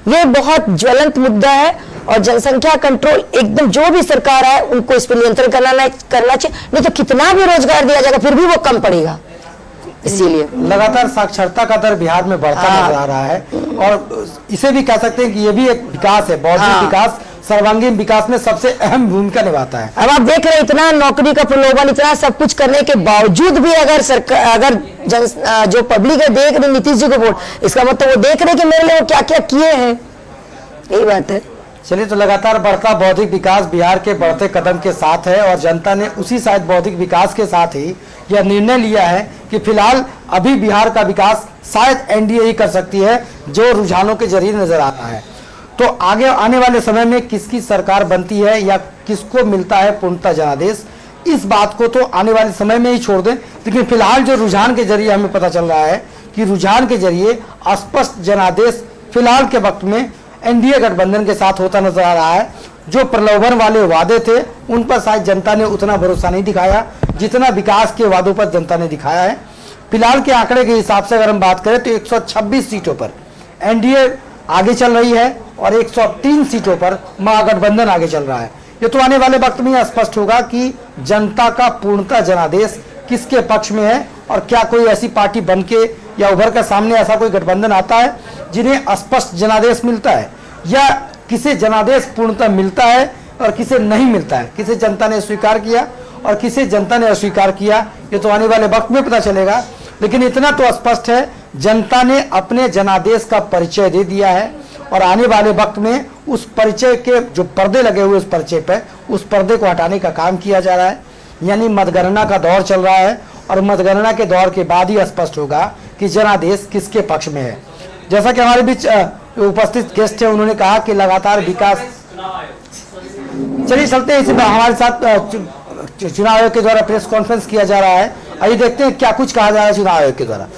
ये बहुत ज्वलंत मुद्दा है। और जनसंख्या कंट्रोल एकदम, जो भी सरकार है उनको इस पर नियंत्रण करना चाहिए, नहीं तो कितना भी रोजगार दिया जाएगा फिर भी वो कम पड़ेगा। इसीलिए लगातार साक्षरता का दर बिहार में बढ़ता नजर आ रहा है और इसे भी कह सकते हैं कि ये भी एक विकास है, बौद्धिक विकास, सर्वांगीण विकास में सबसे अहम भूमिका निभाता है। अब आप देख रहे हैं इतना नौकरी का प्रलोभन, इतना सब कुछ करने के बावजूद भी अगर सरकार, अगर जो पब्लिक है देख रहे नीतीश जी को वोट, इसका मतलब वो देख रहे कि मेरे लिए वो क्या क्या किए हैं, यही बात है। चलिए, तो लगातार बढ़ता बौद्धिक विकास बिहार के बढ़ते कदम के साथ है और जनता ने उसी शायद बौद्धिक विकास के साथ ही यह निर्णय लिया है कि फिलहाल अभी बिहार का विकास शायद एनडीए ही कर सकती है, जो रुझानों के जरिए नजर आता है। तो आगे आने वाले समय में किसकी सरकार बनती है या किसको मिलता है पूर्णतः जनादेश, इस बात को तो आने वाले समय में ही छोड़ दें। लेकिन फिलहाल जो रुझान के जरिए हमें पता चल रहा है कि रुझान के जरिए स्पष्ट जनादेश फिलहाल के वक्त में एनडीए गठबंधन के साथ होता नजर आ रहा है। जो प्रलोभन वाले वादे थे उन पर शायद जनता ने उतना भरोसा नहीं दिखाया जितना विकास के वादों पर जनता ने दिखाया है। फिलहाल के आंकड़े के हिसाब से अगर हम बात करें तो 126 सीटों पर एनडीए आगे चल रही है और 103 सीटों पर महागठबंधन आगे चल रहा है। ये तो आने वाले वक्त में स्पष्ट होगा कि जनता का पूर्णतः जनादेश किसके पक्ष में है और क्या कोई ऐसी पार्टी बनके या उभर कर सामने ऐसा कोई गठबंधन आता है जिन्हें स्पष्ट जनादेश मिलता है, या किसे जनादेश पूर्णतः मिलता है और किसे नहीं मिलता है, किसे जनता ने स्वीकार किया और किसे जनता ने अस्वीकार किया, ये तो आने वाले वक्त में पता चलेगा। लेकिन इतना तो स्पष्ट है जनता ने अपने जनादेश का परिचय दे दिया है और आने वाले वक्त में उस परिचय के जो पर्दे लगे हुए उस परिचय पर, उस पर्दे को हटाने का काम किया जा रहा है। यानी मतगणना का दौर चल रहा है और मतगणना के दौर के बाद ही स्पष्ट होगा कि जनादेश किसके पक्ष में है। जैसा कि हमारे बीच उपस्थित गेस्ट है, उन्होंने कहा कि लगातार विकास। चलिए चलते हैं, इसी हमारे साथ चुनाव आयोग के द्वारा प्रेस कॉन्फ्रेंस किया जा रहा है। आइए देखते हैं क्या कुछ कहा जा रहा है चुनाव आयोग के द्वारा।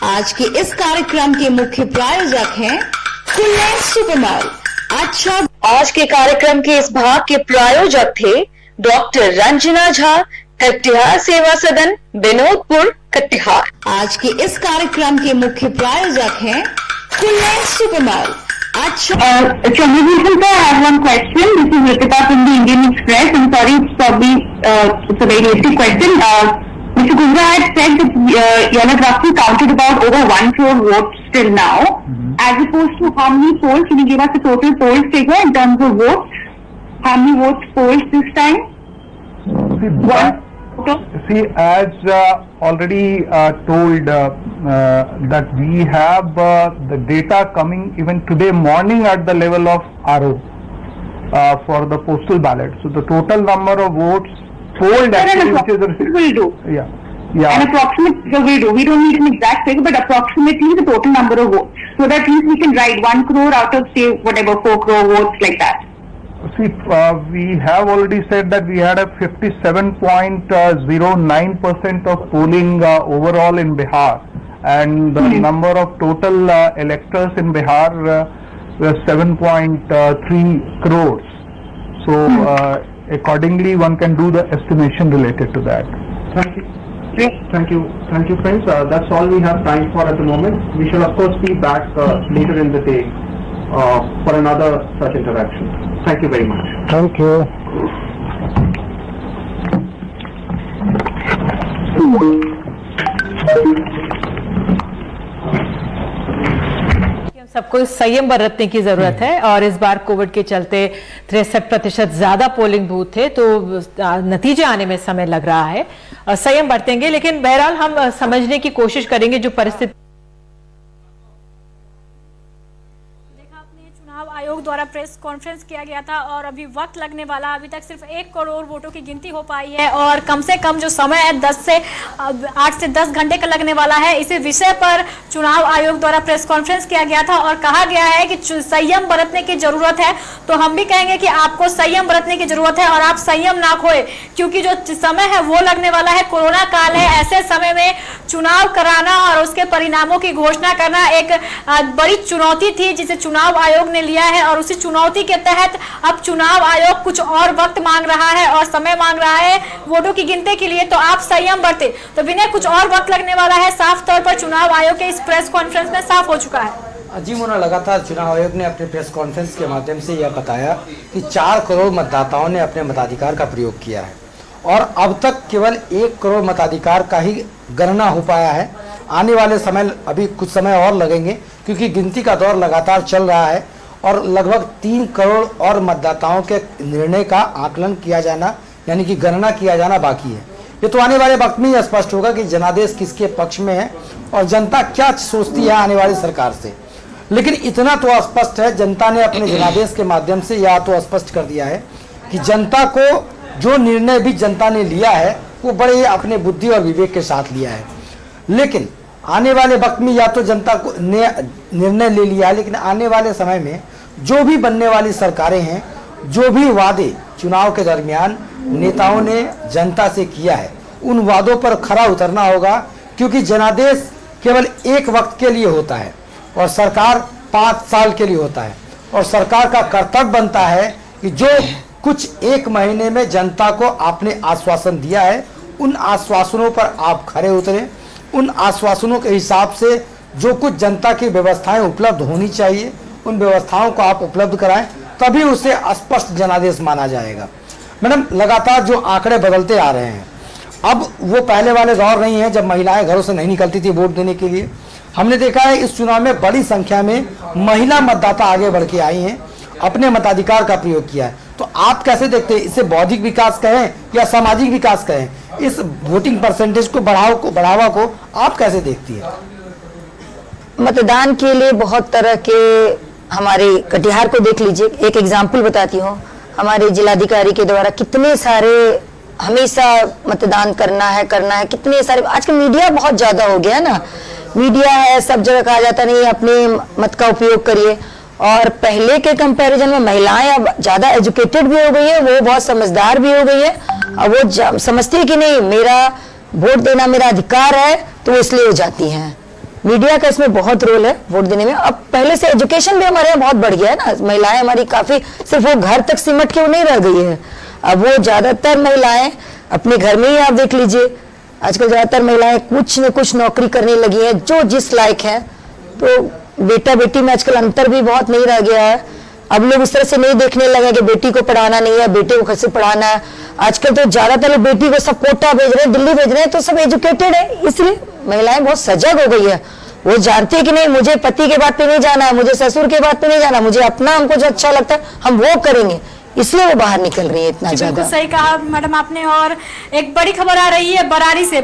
आज के इस कार्यक्रम के मुख्य प्रायोजक हैं फुललैंड सुपरमॉल। अच्छा, आज के कार्यक्रम के इस भाग के प्रायोजक थे डॉक्टर रंजना झा, कटिहार सेवा सदन, विनोदपुर, कटिहार। आज के इस कार्यक्रम के मुख्य प्रायोजक हैं फुललैंड सुपरमॉल। अच्छा, Chandrakant sir, I have one question. This is Ritika from the Indian Express. I'm sorry, it's probably it's a very basic question. Mr. Gujra had said that you have roughly counted about over 1 crore votes till now. As opposed to how many polls? Can you give us a total poll figure in terms of votes? How many votes polled this time? See, as already told that we have the data coming even today morning at the level of RO for the postal ballot. So the total number of votes polled actually, which is will do. yeah, An approximate figure will do. We don't need an exact figure, but approximately the total number of votes. So that at least we can write 1 crore out of say whatever 4 crore votes like that. See, we have already said that we had a 57.09% of polling overall in Bihar, and the number of total electors in Bihar were 7.3 crores. So accordingly one can do the estimation related to that. Thank you. Thank you, friends. That's all we have time for at the moment. We shall of course be back later in the day for another such interaction. Thank you very much. Thank you. सबको संयम बरतने की जरूरत है और इस बार Covid के चलते 63% ज्यादा पोलिंग बूथ थे, तो नतीजे आने में समय लग रहा है। संयम बरतेंगे, लेकिन बहरहाल हम समझने की कोशिश करेंगे जो परिस्थिति। चुनाव आयोग द्वारा प्रेस कॉन्फ्रेंस किया गया था और अभी वक्त लगने वाला, अभी तक सिर्फ 1 करोड़ वोटों की गिनती हो पाई है और कम से कम जो समय है 8 से 10 घंटे का लगने वाला है। इसी विषय पर चुनाव आयोग द्वारा प्रेस कॉन्फ्रेंस किया गया था और कहा गया है कि संयम बरतने की जरूरत है। तो हम भी कहेंगे कि आपको संयम बरतने की जरूरत है और आप संयम ना खोए, क्योंकि जो समय है वो लगने वाला है। कोरोना काल है, ऐसे समय में चुनाव कराना और उसके परिणामों की घोषणा करना एक बड़ी चुनौती थी जिसे चुनाव आयोग ने लिया है और उसी चुनौती के तहत अब चुनाव आयोग कुछ और वक्त मांग रहा है और समय मांग रहा है वोटों की गिनती के लिए। तो आप संयम बरते। तो बिना कुछ और वक्त लगने वाला है, साफ तौर पर चुनाव आयोग के इस प्रेस कॉन्फ्रेंस में साफ हो चुका है। जी मोना, लगातार चुनाव आयोग ने अपने प्रेस कॉन्फ्रेंस के माध्यम से यह बताया कि 4 करोड़ मतदाताओं ने अपने मताधिकार का प्रयोग किया है और अब तक केवल 1 करोड़ मताधिकार का ही गणना हो पाया है। आने वाले समय अभी कुछ समय और लगेंगे क्योंकि गिनती का दौर लगातार चल रहा है और लगभग 3 करोड़ और मतदाताओं के निर्णय का आकलन किया जाना, यानी कि गणना किया जाना बाकी है। ये तो आने वाले वक्त में ही स्पष्ट होगा कि जनादेश किसके पक्ष में है और जनता क्या सोचती है आने वाली सरकार से। लेकिन इतना तो स्पष्ट है, जनता ने अपने जनादेश के माध्यम से यह तो स्पष्ट कर दिया है कि जनता को जो निर्णय भी जनता ने लिया है वो बड़े ही अपने बुद्धि और विवेक के साथ लिया है। लेकिन आने वाले वक्त में या तो जनता को ने निर्णय ले लिया है, लेकिन आने वाले समय में जो भी बनने वाली सरकारें हैं, जो भी वादे चुनाव के दरमियान नेताओं ने जनता से किया है, उन वादों पर खरा उतरना होगा, क्योंकि जनादेश केवल एक वक्त के लिए होता है और सरकार 5 साल के लिए होता है और सरकार का कर्तव्य बनता है कि जो कुछ 1 महीने में जनता को आपने आश्वासन दिया है उन आश्वासनों पर आप खरे उतरें, उन आश्वासनों के हिसाब से जो कुछ जनता की व्यवस्थाएं उपलब्ध होनी चाहिए उन व्यवस्थाओं को आप उपलब्ध कराएं, तभी उसे स्पष्ट जनादेश माना जाएगा। मैडम, लगातार जो आंकड़े बदलते आ रहे हैं, अब वो पहले वाले दौर नहीं है जब महिलाएं घरों से नहीं निकलती थी वोट देने के लिए। हमने देखा है इस चुनाव में बड़ी संख्या में महिला मतदाता आगे बढ़ के आई हैं, अपने मताधिकार का प्रयोग किया है। तो आप कैसे देखते हैं, इससे बौद्धिक विकास कहें या सामाजिक विकास कहें, इस वोटिंग परसेंटेज को बढ़ावा को आप कैसे देखती है? मतदान के लिए बहुत तरह के, हमारे कटिहार को देख लीजिए, एक एग्जाम्पल बताती हूँ। हमारे जिलाधिकारी के द्वारा कितने सारे, हमेशा मतदान करना है, कितने सारे, आजकल मीडिया बहुत ज्यादा हो गया है ना, मीडिया है, सब जगह कहा जाता नहीं अपने मत का उपयोग करिए। और पहले के कंपैरिजन में महिलाएं अब ज्यादा एजुकेटेड भी हो गई है, वो बहुत समझदार भी हो गई है। अब वो समझती है कि नहीं, मेरा वोट देना मेरा अधिकार है, तो इसलिए हो जाती हैं। मीडिया का इसमें बहुत रोल है वोट देने में। अब पहले से एजुकेशन भी हमारे यहाँ बहुत बढ़ गया है ना, महिलाएं हमारी काफी, सिर्फ वो घर तक सिमट के वो नहीं रह गई है, अब वो ज्यादातर महिलाएं अपने घर में ही, आप देख लीजिए आजकल ज्यादातर महिलाएं कुछ न कुछ नौकरी करने लगी है, जो जिस लायक है। तो बेटा बेटी में आजकल अंतर भी बहुत नहीं रह गया है। अब लोग इस तरह से नहीं देखने लगे कि बेटी को पढ़ाना नहीं है, बेटे को कैसे पढ़ाना है। आजकल तो ज्यादातर लोग बेटी को सब कोटा भेज रहे हैं, दिल्ली भेज रहे हैं, तो सब एजुकेटेड है, इसलिए महिलाएं बहुत सजग हो गई है। वो जानती है कि नहीं, मुझे पति के बात पे नहीं जाना है, मुझे ससुर के बात पे नहीं जाना, मुझे अपना, हमको जो अच्छा लगता है हम वो करेंगे, इसलिए वो बाहर निकल रही है इतना ज्यादा। सही कहा मैडम आपने। और एक बड़ी खबर आ रही है बरारी से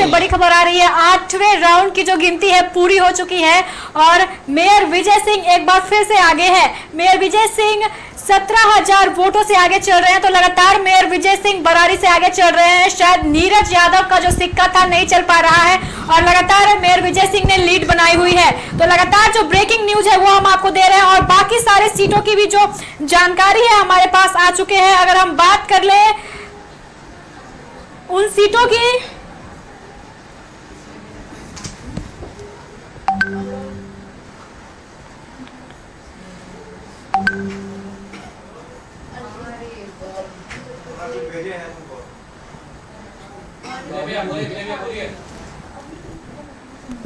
बड़ी खबर आ रही है। 8वें राउंड की जो गिनती है पूरी हो चुकी है और मेयर विजय सिंह एक बार फिर से आगे है। मेयर विजय सिंह 17,000 वोटों से आगे चल रहे हैं। तो लगातार मेयर विजय सिंह बरारी से आगे चल रहे हैं। शायद नीरज यादव का जो सिक्का था नहीं चल पा रहा है और लगातार मेयर विजय सिंह ने लीड बनाई हुई है। तो लगातार जो ब्रेकिंग न्यूज है वो हम आपको दे रहे हैं और बाकी सारे सीटों की भी जो जानकारी है हमारे पास आ चुके हैं। अगर हम बात कर ले उन सीटों की,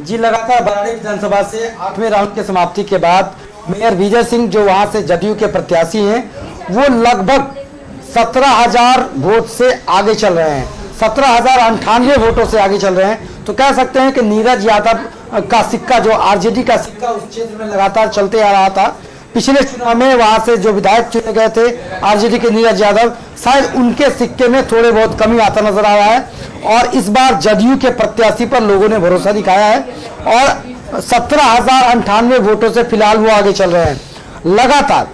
जी, लगातार बरारी विधानसभा से 8वें राउंड की समाप्ति के बाद मेयर विजय सिंह जो वहां से जदयू के प्रत्याशी हैं, वो लगभग 17,000 वोट से आगे चल रहे हैं, 17,098 वोटों से आगे चल रहे हैं। तो कह सकते हैं कि नीरज यादव का सिक्का, जो आरजेडी का सिक्का उस क्षेत्र में लगातार चलते आ रहा था। पिछले चुनाव में वहां से जो विधायक चुने गए थे आरजेडी के नीरज यादव, शायद उनके सिक्के में थोड़े बहुत कमी आता नजर आ रहा है और इस बार जदयू के प्रत्याशी पर लोगों ने भरोसा दिखाया है और 17,098 वोटों से फिलहाल वो आगे चल रहे हैं। लगातार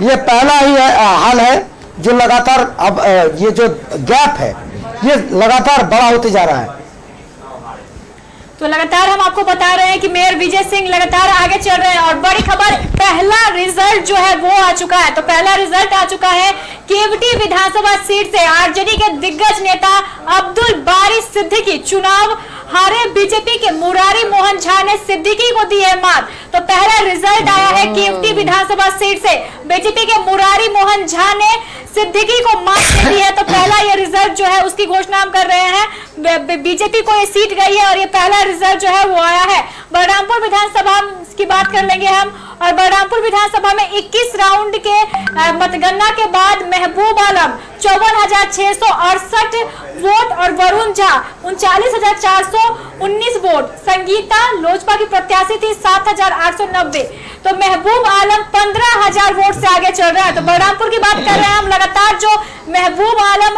ये पहला ही हाल है जो लगातार अब ये जो गैप है ये लगातार बड़ा होते जा रहा है। तो लगातार हम आपको बता रहे हैं कि मेयर विजय सिंह लगातार आगे चल रहे हैं और बड़ी खबर, पहला रिजल्ट जो है वो आ चुका है। तो पहला रिजल्ट आ चुका है केवटी विधानसभा सीट से आरजेडी के दिग्गज नेता अब्दुल बारी सिद्दीकी चुनाव हारे बीजेपी के मुरारी मोहन झा ने सिद्दीकी को दी है मात। तो पहला रिजल्ट आया है केवटी विधानसभा सीट से, बीजेपी के मुरारी मोहन झा ने सिद्दीकी को मात दे दी है। तो पहला ये रिजल्ट जो है उसकी घोषणा हम कर रहे हैं। बीजेपी को ये सीट गई है और ये पहला रिजल्ट जो है वो आया है। बलरामपुर विधानसभा की बात कर लेंगे हम और बलरामपुर विधानसभा में 21 राउंड के मतगणना के बाद महबूब आलम 54,668 वोट और वरुण झा 39,419 वोट, संगीता लोजपा की प्रत्याशी थी 7,890। तो महबूब आलम 15,000 वोट से आगे चल रहा है। तो बलरामपुर की बात कर रहे हैं हम, लगातार जो महबूब आलम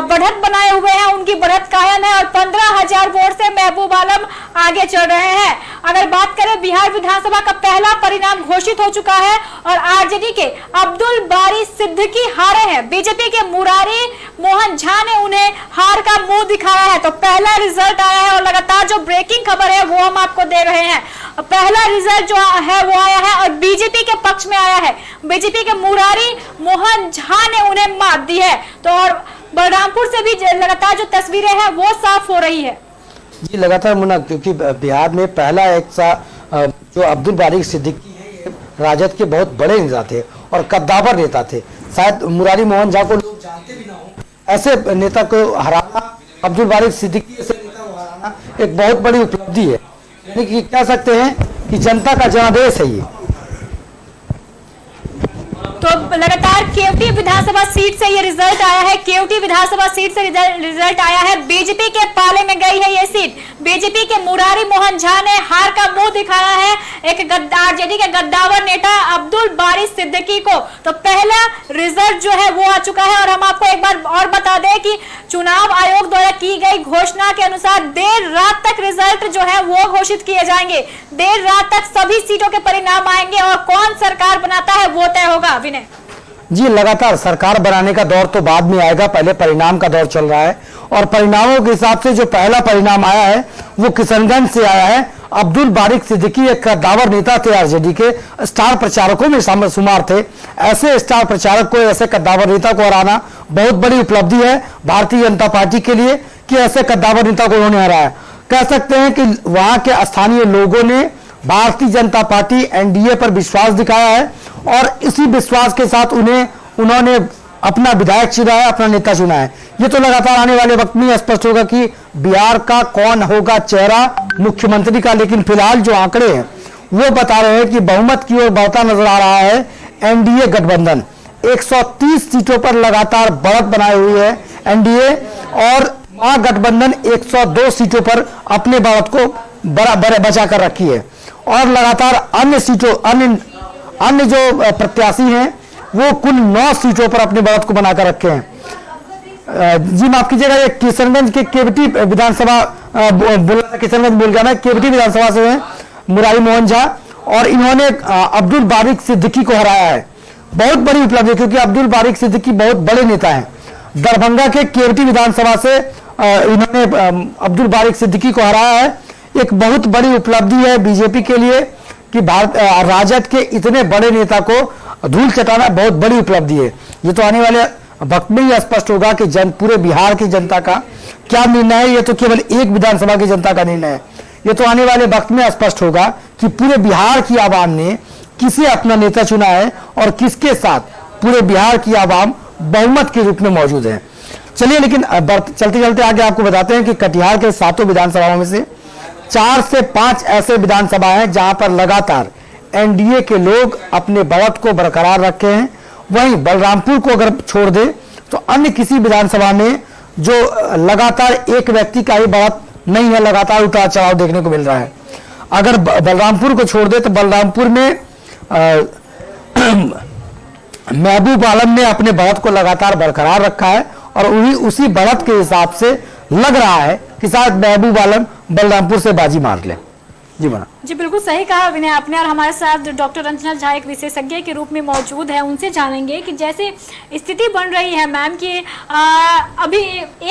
बढ़त बनाए हुए हैं उनकी बढ़त कायम है और 15,000 वोट से महबूब आलम आगे चल रहे हैं। अगर बात करें बिहार विधानसभा का पहला परिणाम घोषित हो चुका है और आरजेडी के अब्दुल बारी सिद्दीकी हारे हैं। बीजेपी के मुरारी मोहन झा ने उन्हें हार का मुंह दिखाया है। तो पहला रिजल्ट आया है और लगातार जो ब्रेकिंग खबर है वो हम आपको दे रहे हैं। पहला रिजल्ट जो है वो आया है और बीजेपी के पक्ष में आया है। बीजेपी के मुरारी मोहन झा ने उन्हें मात दी है। तो और बलरामपुर से भी लगातार जो तस्वीरें हैं वो साफ हो रही है। जी, लगातार मुन्ना, क्योंकि बिहार में पहला एक जो अब्दुल बारी सिद्दीकी है, राजद के बहुत बड़े नेता थे और कद्दावर नेता थे। शायद मुरारी मोहन झा को लोग जानते भी ना हो, ऐसे नेता को हराना, अब्दुल बारी सिद्दीकी ऐसे नेता को हराना एक बहुत बड़ी उपलब्धि है। यानी कि कह सकते हैं कि जनता का जनादेश है ये। तो लगातार केवटी विधानसभा सीट से ये रिजल्ट आया है। केवटी विधानसभा सीट से रिजल्ट आया है। बीजेपी के पाले में गई है ये सीट। बीजेपी के मुरारी मोहन झा ने हार का मुंह दिखाया है एक आरजेडी के गद्दावर नेता अब्दुल बारी सिद्दीकी को। तो पहला रिजल्ट जो है वो आ चुका है। और हम आपको एक बार और बता दें कि चुनाव आयोग द्वारा की गई घोषणा के अनुसार देर रात तक रिजल्ट जो है वो घोषित किए जाएंगे। देर रात तक सभी सीटों के परिणाम आएंगे और कौन सरकार बनाता है वो तय होगा। विनय जी, लगातार सरकार बनाने का दौर तो बाद में आएगा, पहले परिणाम का दौर चल रहा है। और परिणामों के हिसाब से जो पहला परिणाम आया है वो किशनगंज से आया है। अब्दुल बारिक सिद्दीकी एक कद्दावर नेता थे, आरजेडी के स्टार प्रचारकों में शुमार थे। ऐसे स्टार प्रचारक को, ऐसे कद्दावर नेता को हराना बहुत बड़ी उपलब्धि है भारतीय जनता पार्टी के लिए कि ऐसे कद्दावर नेता को उन्होंने हराया। कह सकते हैं कि वहां के स्थानीय लोगों ने भारतीय जनता पार्टी एनडीए पर विश्वास दिखाया है और इसी विश्वास के साथ उन्होंने अपना विधायक चुना है, अपना नेता चुना है। ये तो लगातार आने वाले वक्त में स्पष्ट होगा कि बिहार का कौन होगा चेहरा मुख्यमंत्री का। लेकिन फिलहाल जो आंकड़े हैं वो बता रहे हैं कि बहुमत की ओर बढ़ता नजर आ रहा है एनडीए गठबंधन। 130 सीटों पर लगातार बढ़त बनाए हुई है एनडीए और महागठबंधन 102 सीटों पर अपने बढ़त को बचा कर रखी है। और लगातार अन्य जो प्रत्याशी हैं वो कुल 9 सीटों पर अपने बढ़त को बनाकर रखे हैं। जी माफ कीजिएगा, ये किशनगंज के केवटी विधानसभा किशनगंज बोल गया मैं, केवटी विधानसभा से हैं मुरारी मोहन झा और इन्होंने अब्दुल बारिक सिद्दीकी को हराया है। बहुत बड़ी उपलब्धि क्योंकि अब्दुल बारिक सिद्दीकी बहुत बड़े नेता हैं। दरभंगा के केवटी विधानसभा से इन्होंने अब्दुल बारिक सिद्दीकी को हराया है। एक बहुत बड़ी उपलब्धि है बीजेपी के लिए कि राजद के इतने बड़े नेता को धूल चटाना बहुत बड़ी उपलब्धि है। ये तो आने वाले वक्त में ही स्पष्ट होगा कि पूरे बिहार की जनता का क्या निर्णय है। ये तो केवल एक विधानसभा की जनता का निर्णय है। ये तो आने वाले वक्त में स्पष्ट होगा कि पूरे बिहार की आवाम ने किसे अपना नेता चुना है और किसके साथ पूरे बिहार की आवाम बहुमत के रूप में मौजूद है। चलिए, लेकिन चलते चलते आगे आपको बताते हैं कि कटिहार के 7 विधानसभाओं में से 4 से 5 ऐसे विधानसभा हैं जहां पर लगातार एनडीए के लोग अपने बढ़त को बरकरार रखे हैं। वहीं बलरामपुर को अगर छोड़ दे तो अन्य किसी विधानसभा में जो लगातार एक व्यक्ति का ही बढ़त नहीं है, लगातार उतार चढ़ाव देखने को मिल रहा है। अगर बलरामपुर को छोड़ दे तो बलरामपुर में महबूब आलम ने अपने बढ़त को लगातार बरकरार रखा है और उसी बढ़त के हिसाब से लग रहा है कि शायद महबूब आलम बलरामपुर से बाजी मार ले। जी बना जी, बिल्कुल सही कहा विनय आपने। और हमारे साथ डॉक्टर रंजना झा एक विशेषज्ञ के रूप में मौजूद है, उनसे जानेंगे कि जैसे स्थिति बन रही है मैम कि अभी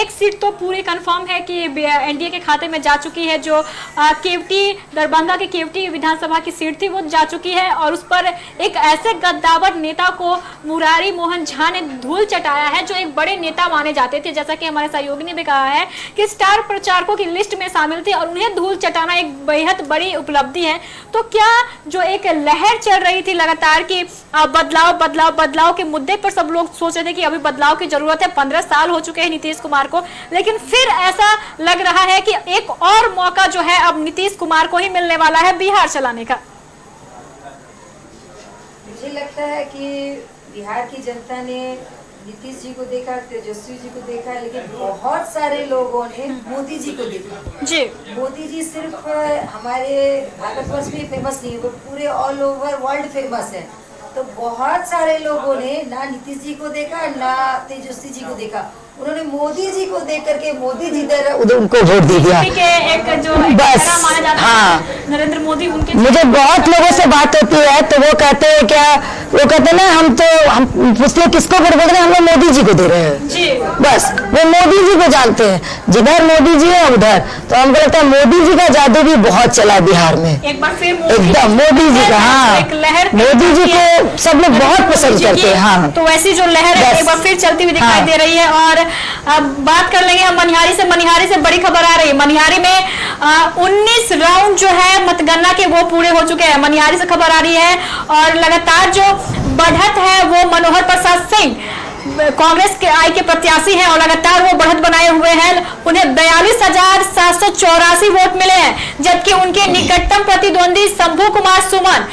एक सीट तो पूरी कंफर्म है कि एनडीए के खाते में जा चुकी है। जो केवटी दरभंगा के केवटी विधानसभा की सीट थी वो जा चुकी है और उस पर एक ऐसे गद्दावर नेता को मुरारी मोहन झा ने धूल चटाया है जो एक बड़े नेता माने जाते थे। जैसा कि हमारे सहयोगी ने भी कहा है कि स्टार प्रचारकों की लिस्ट में शामिल थे और उन्हें धूल चटाना एक बेहद बड़ी उपलब्धि है। तो क्या जो एक लहर चल रही थी लगातार की बदलाव के मुद्दे पर सब लोग सोच रहे थे कि अभी बदलाव की जरूरत है, 15 साल हो चुके हैं नीतीश कुमार को, लेकिन फिर ऐसा लग रहा है कि एक और मौका जो है अब नीतीश कुमार को ही मिलने वाला है बिहार चलाने का। मुझे लगता है कि बिहार की जनता ने नीतीश जी को देखा, तेजस्वी जी को देखा, लेकिन बहुत सारे लोगों ने मोदी जी को देखा। जी, मोदी जी सिर्फ हमारे भारतवर्ष में फेमस नहीं, वो पूरे ऑल ओवर वर्ल्ड फेमस है। तो बहुत सारे लोगों ने ना नीतीश जी को देखा ना तेजस्वी जी को देखा, उन्होंने मोदी जी को देख करके मोदी जी उनको वोट दे दिया। एक जो बस माना जाता हाँ, है नरेंद्र मोदी उनके। मुझे बहुत लोगों से बात होती है तो वो कहते हैं वो कहते हैं ना हम पूछते किसको वोट दे रहे हैं, हम लोग मोदी जी को दे रहे हैं जी। बस वो मोदी जी को जानते हैं, जिधर मोदी जी है उधर। तो हमको लगता है मोदी जी का जादू भी बहुत चला बिहार में, एक बार फिर एकदम मोदी जी का। हाँ, मोदी जी को सब लोग बहुत पसंद करते हैं। हाँ, तो वैसी जो लहर है एक बार फिर चलती हुई दिखाई दे रही है। और अब बात कर लेंगे हम मनिहारी से बड़ी खबर आ रही है। मनिहारी में 19 राउंड जो है मतगणना के वो पूरे हो चुके हैं। मनिहारी से खबर आ रही है और लगातार जो बढ़त है वो मनोहर प्रसाद सिंह कांग्रेस के आई के प्रत्याशी हैं और लगातार वो बढ़त बनाए हुए हैं। उन्हें 42,784 वोट मिले हैं, जबकि उनके निकटतम प्रतिद्वंदी शंभू कुमार सुमन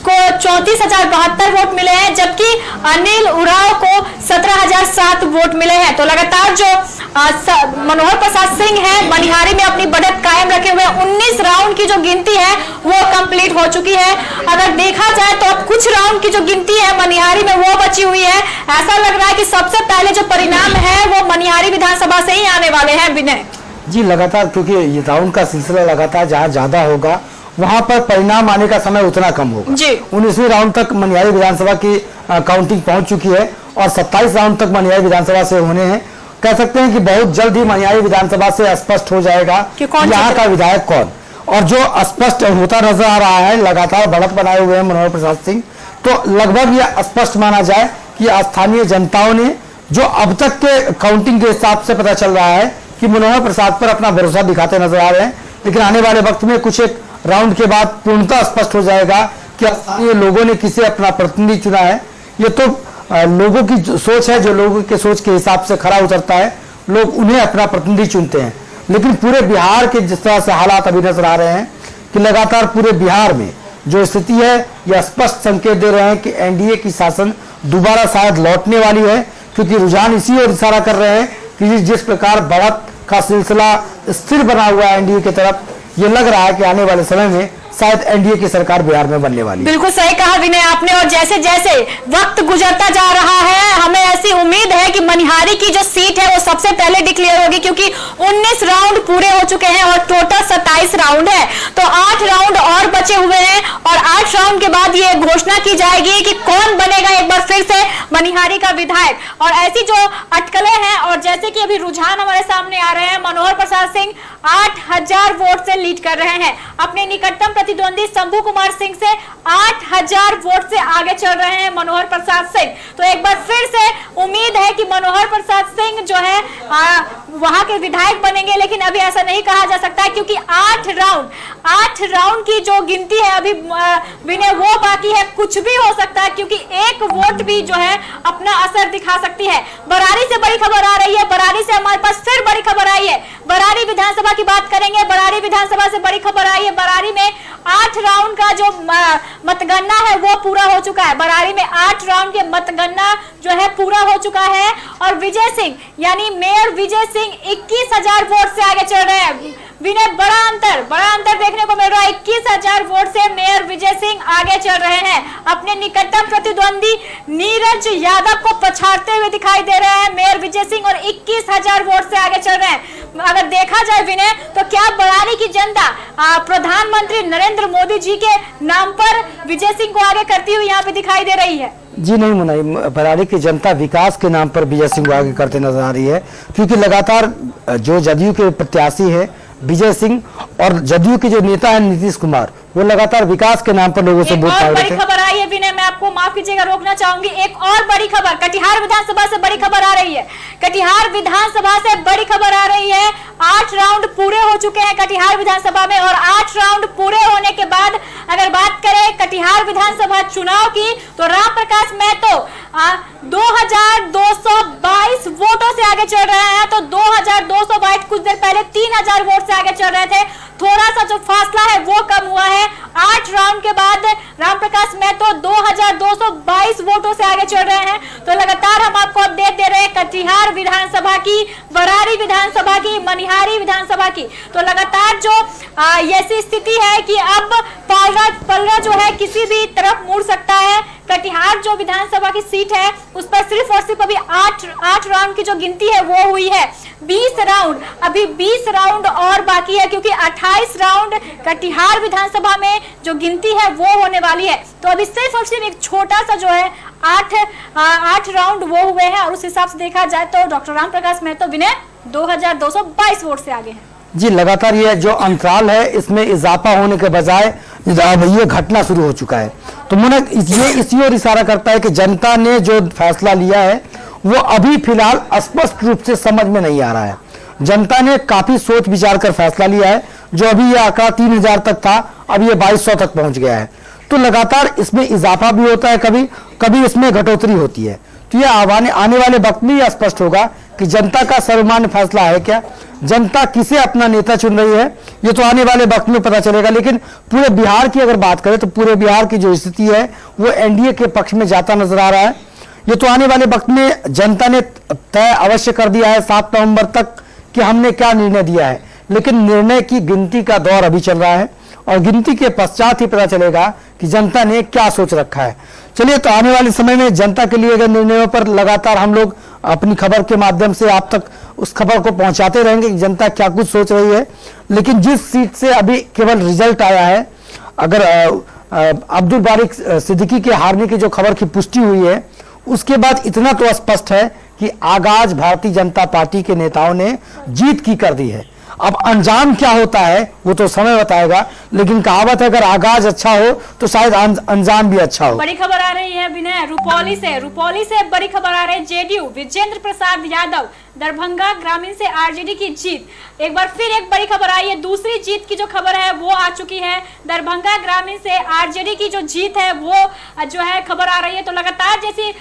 को 34,072 वोट मिले हैं, जबकि अनिल उरांव को 17,007 वोट मिले हैं। तो लगातार जो मनोहर प्रसाद सिंह है मनिहारी में अपनी बढ़त कायम रखे हुए 19 राउंड की जो गिनती है वो कंप्लीट हो चुकी है। अगर देखा जाए तो अब कुछ राउंड की जो गिनती है मनिहारी में वो बची हुई है। ऐसा लग रहा है कि सबसे पहले जो परिणाम है वो मनिहारी विधानसभा से ही आने वाले हैं। विनय जी, लगातार क्योंकि ये राउंड का सिलसिला लगातार जहाँ ज्यादा होगा वहां पर परिणाम आने का समय उतना कम होगा जी। 19वीं राउंड तक मनिहारी विधानसभा की काउंटिंग पहुंच चुकी है और 27 राउंड तक मनिहारी विधानसभा से होने हैं। कह सकते हैं कि बहुत जल्द ही मनिहारी विधानसभा से स्पष्ट हो जाएगा कि यहाँ का विधायक कौन, और जो स्पष्ट होता नजर आ रहा है, लगातार बढ़त बनाए हुए हैं मनोहर प्रसाद सिंह, तो लगभग यह स्पष्ट माना जाए कि स्थानीय जनताओं ने जो अब तक के काउंटिंग के हिसाब से पता चल रहा है कि मनोहर प्रसाद पर अपना भरोसा दिखाते नजर आ रहे हैं। लेकिन आने वाले वक्त में कुछ एक राउंड के बाद पूर्णतः स्पष्ट हो जाएगा कि स्थानीय लोगों ने किसे अपना प्रतिनिधि चुना है। ये तो लोगों की सोच है, जो लोगों के सोच के हिसाब से खरा उतरता है, लोग उन्हें अपना प्रतिनिधि चुनते हैं। लेकिन पूरे बिहार के जिस तरह से हालात अभी नजर आ रहे हैं कि लगातार पूरे बिहार में जो स्थिति है यह स्पष्ट संकेत दे रहे हैं कि एनडीए की शासन दोबारा शायद लौटने वाली है, क्योंकि रुझान इसी ओर इशारा कर रहे हैं कि जिस प्रकार बढ़त का सिलसिला स्थिर बना हुआ है एनडीए की तरफ, ये लग रहा है कि आने वाले समय में शायद एनडीए की सरकार बिहार में बनने वाली है। बिल्कुल सही कहा विनय आपने, और जैसे जैसे वक्त गुजरता जा रहा है हमें ऐसी उम्मीद है कि मनिहारी की जो सीट है वो सबसे पहले डिक्लेयर होगी, क्योंकि 19 राउंड पूरे हो चुके हैं और टोटल 27 राउंड है। तो 8 राउंड और बचे हुए हैं और 8 राउंड के बाद ये घोषणा की जाएगी कि कौन बनेगा एक बार फिर से मनिहारी का विधायक। और ऐसी जो अटकलें हैं और जैसे कि अभी रुझान हमारे सामने आ रहे हैं, मनोहर प्रसाद सिंह 8,000 वोट से लीड कर रहे हैं, अपने निकटतम प्रतिद्वंदी शंभू कुमार सिंह से 8,000 वोट से आगे चल रहे हैं मनोहर प्रसाद सिंह। तो एक बार फिर से उम्मीद है कि मनोहर प्रसाद सिंह जो है वहां के विधायक बनेंगे, लेकिन अभी ऐसा नहीं कहा जा सकता क्योंकि 8 राउंड की जो गिनती है अभी विनय वो बाकी है। कुछ भी हो सकता है क्योंकि एक वोट भी जो है अपना असर दिखा सकती है। बरारी से बड़ी खबर आ रही है, बरारी से हमारे पास फिर बड़ी खबर आई है। बरारी विधानसभा की बात करेंगे, बरारी विधानसभा से बड़ी खबर आई है। बरारी में 8 राउंड का जो मतगणना है वो पूरा हो चुका है। बरारी में 8 राउंड के मतगणना जो है पूरा हो चुका है और विजय सिंह यानी मेयर विजय सिंह 21,000 वोट से आगे चल रहे हैं। विनय बड़ा अंतर देखने को मिल रहा है। 21,000 वोट से मेयर विजय सिंह आगे चल रहे हैं, अपने निकटतम प्रतिद्वंदी नीरज यादव को पछाड़ते हुए दिखाई दे रहे हैं मेयर विजय सिंह, और 21,000 वोट से आगे चल रहे हैं। अगर देखा जाए विनय तो क्या बरारी की जनता प्रधानमंत्री नरेंद्र मोदी जी के नाम पर विजय सिंह को आगे करती हुई यहाँ पे दिखाई दे रही है? जी नहीं मुनाई, बरारी की जनता विकास के नाम पर विजय सिंह को आगे करते नजर आ रही है, क्योंकि लगातार जो जदयू के प्रत्याशी है विजय सिंह और जदयू के जो नेता है नीतीश कुमार वो लगातार विकास के नाम पर लोगों से वोट मांग रहे थे। बड़ी खबर आई है विनय, मैं आपको माफ कीजिएगा रोकना चाहूंगी। एक और बड़ी खबर कटिहार विधानसभा से बड़ी खबर आ रही है। कटिहार विधानसभा से बड़ी खबर आ रही है। 8 राउंड पूरे हो चुके हैं कटिहार विधानसभा में और 8 राउंड पूरे होने के बाद अगर बात करें कटिहार विधानसभा चुनाव की तो राम प्रकाश महतो 2,222 वोटों से आगे चल रहे हैं। तो 2,222 कुछ देर पहले 3,000 वोट से आगे चल रहे थे। थोड़ा सा जो फासला है वो कम हुआ है। 8 राउंड के बाद राम प्रकाश महतो 2,222 वोटों से आगे चल रहे हैं। तो लगातार हम आपको अपडेट दे रहे हैं कटिहार विधानसभा की, बरारी विधानसभा की, मनिहारी विधानसभा की। तो लगातार जो ऐसी स्थिति है कि अब पलड़ा जो है किसी भी तरफ मुड़ सकता है। कटिहार जो विधानसभा की सीट है उस पर सिर्फ और सिर्फ अभी 8 राउंड की जो गिनती है वो हुई है। 20 राउंड और बाकी है, क्योंकि 28 राउंड कटिहार विधानसभा में जो गिनती है वो होने वाली है। तो अभी सिर्फ और सिर्फ एक छोटा सा जो है 8 राउंड वो हुए हैं और उस हिसाब से देखा जाए तो डॉक्टर राम प्रकाश महतो विनय 2,222 वोट से आगे हैं। जी लगातार ये जो अंतराल है इसमें इजाफा होने के बजाय अब ये घटना शुरू हो चुका है। तो मुझे ये इसी ओर इशारा करता है कि जनता ने जो फैसला लिया है वो अभी फिलहाल स्पष्ट रूप से समझ में नहीं आ रहा है। जनता ने काफी सोच विचार कर फैसला लिया है। जो अभी ये आंकड़ा 3,000 तक था अब ये 2,200 तक पहुंच गया है। तो लगातार इसमें इजाफा भी होता है, कभी इसमें घटोतरी होती है। तो ये आने वाले वक्त में यह स्पष्ट होगा कि जनता का सर्वमान्य फैसला है क्या। जनता किसे अपना नेता चुन रही है ये तो आने वाले वक्त में पता चलेगा। लेकिन पूरे बिहार की अगर बात करें तो पूरे बिहार की जो स्थिति है वो एनडीए के पक्ष में जाता नजर आ रहा है। ये तो आने वाले वक्त में जनता ने तय अवश्य कर दिया है 7 नवंबर तक कि हमने क्या निर्णय दिया है, लेकिन निर्णय की गिनती का दौर अभी चल रहा है और गिनती के पश्चात ही पता चलेगा कि जनता ने क्या सोच रखा है। चलिए, तो आने वाले समय में जनता के लिए गए निर्णयों पर लगातार हम लोग अपनी खबर के माध्यम से आप तक उस खबर को पहुंचाते रहेंगे कि जनता क्या कुछ सोच रही है। लेकिन जिस सीट से अभी केवल रिजल्ट आया है, अगर अब्दुल बारिक सिद्दीकी के हारने की जो खबर की पुष्टि हुई है, उसके बाद इतना तो स्पष्ट है कि आगाज भारतीय जनता पार्टी के नेताओं ने जीत की कर दी है। अब अंजाम क्या होता है वो तो समय बताएगा, लेकिन कहावत है अगर आगाज अच्छा हो तो शायद अंजाम भी अच्छा हो। बड़ी खबर आ रही है विनय रुपौली से बड़ी खबर आ रही है। जेडीयू विजेंद्र प्रसाद यादव दरभंगा ग्रामीण से आरजेडी की जीत। एक बार फिर एक बड़ी खबर आई है, दूसरी जीत की जो खबर है वो आ चुकी है। दरभंगा ग्रामीण से आरजेडी की जो जीत है वो जो है खबर आ रही है। तो लगातार जैसी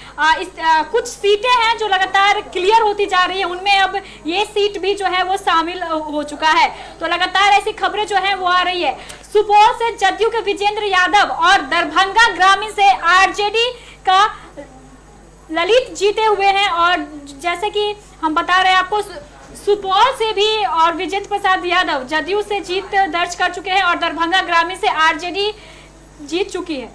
कुछ सीटें हैं जो लगातार क्लियर होती जा रही है, उनमें अब ये सीट भी जो है वो शामिल हो चुका है। तो लगातार ऐसी खबरें जो है वो आ रही है। सुपौल से जदयू के विजेंद्र यादव और दरभंगा ग्रामीण से आरजेडी का ललित जीते हुए हैं। और जैसे कि हम बता रहे हैं आपको, सुपौल से भी और विजेंद्र प्रसाद यादव जदयू से जीत दर्ज कर चुके हैं और दरभंगा ग्रामीण से आरजेडी जीत चुकी है।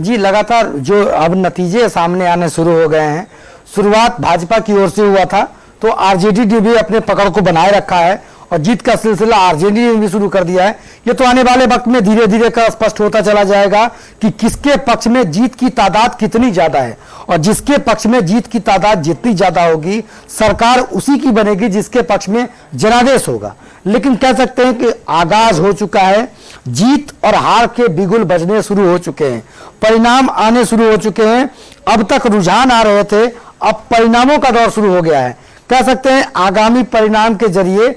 जी, लगातार जो अब नतीजे सामने आने शुरू हो गए हैं। शुरुआत भाजपा की ओर से हुआ था तो आरजेडी ने भी अपने पकड़ को बनाए रखा है और जीत का सिलसिला आरजेडी ने भी शुरू कर दिया है। ये तो आने वाले वक्त में धीरे धीरे का स्पष्ट होता चला जाएगा कि किसके पक्ष में जीत की तादाद कितनी ज्यादा है, और जिसके पक्ष में जीत की तादाद जितनी ज्यादा होगी सरकार उसी की बनेगी जिसके पक्ष में जनादेश होगा। लेकिन कह सकते हैं कि आगाज हो चुका है, जीत और हार के बिगुल बजने शुरू हो चुके हैं, परिणाम आने शुरू हो चुके हैं। अब तक रुझान आ रहे थे, अब परिणामों का दौर शुरू हो गया है। कह सकते हैं आगामी परिणाम के जरिए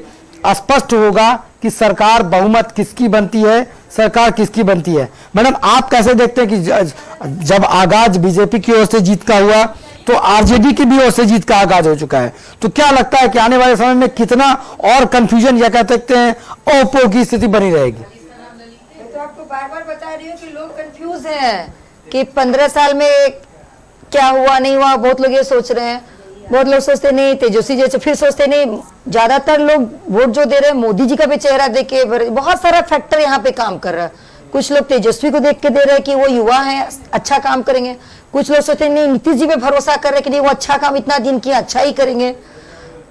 स्पष्ट होगा कि सरकार बहुमत किसकी बनती है, सरकार किसकी बनती है। मैडम, आप कैसे देखते हैं कि जब आगाज बीजेपी की ओर से जीत का हुआ तो आरजेडी की भी ओर से जीत का आगाज हो चुका है, तो क्या लगता है कि आने वाले समय में कितना और कंफ्यूजन या कह सकते हैं ओपो की स्थिति बनी रहेगी? मैं तो आपको बार बार बता रही हूँ कि लोग कंफ्यूज हैं कि 15 साल में क्या हुआ नहीं हुआ। बहुत लोग ये सोच रहे हैं, बहुत लोग सोचते नहीं तेजस्वी जैसे, फिर सोचते नहीं। ज्यादातर लोग वोट जो दे रहे हैं मोदी जी का भी चेहरा देख के, बहुत सारा फैक्टर यहाँ पे काम कर रहा है। कुछ लोग तेजस्वी को देख के दे रहे हैं कि वो युवा हैं, अच्छा काम करेंगे। कुछ लोग सोचते नहीं नीतीश जी पे भरोसा कर रहे हैं कि नहीं वो अच्छा काम इतना दिन किया, अच्छा ही करेंगे।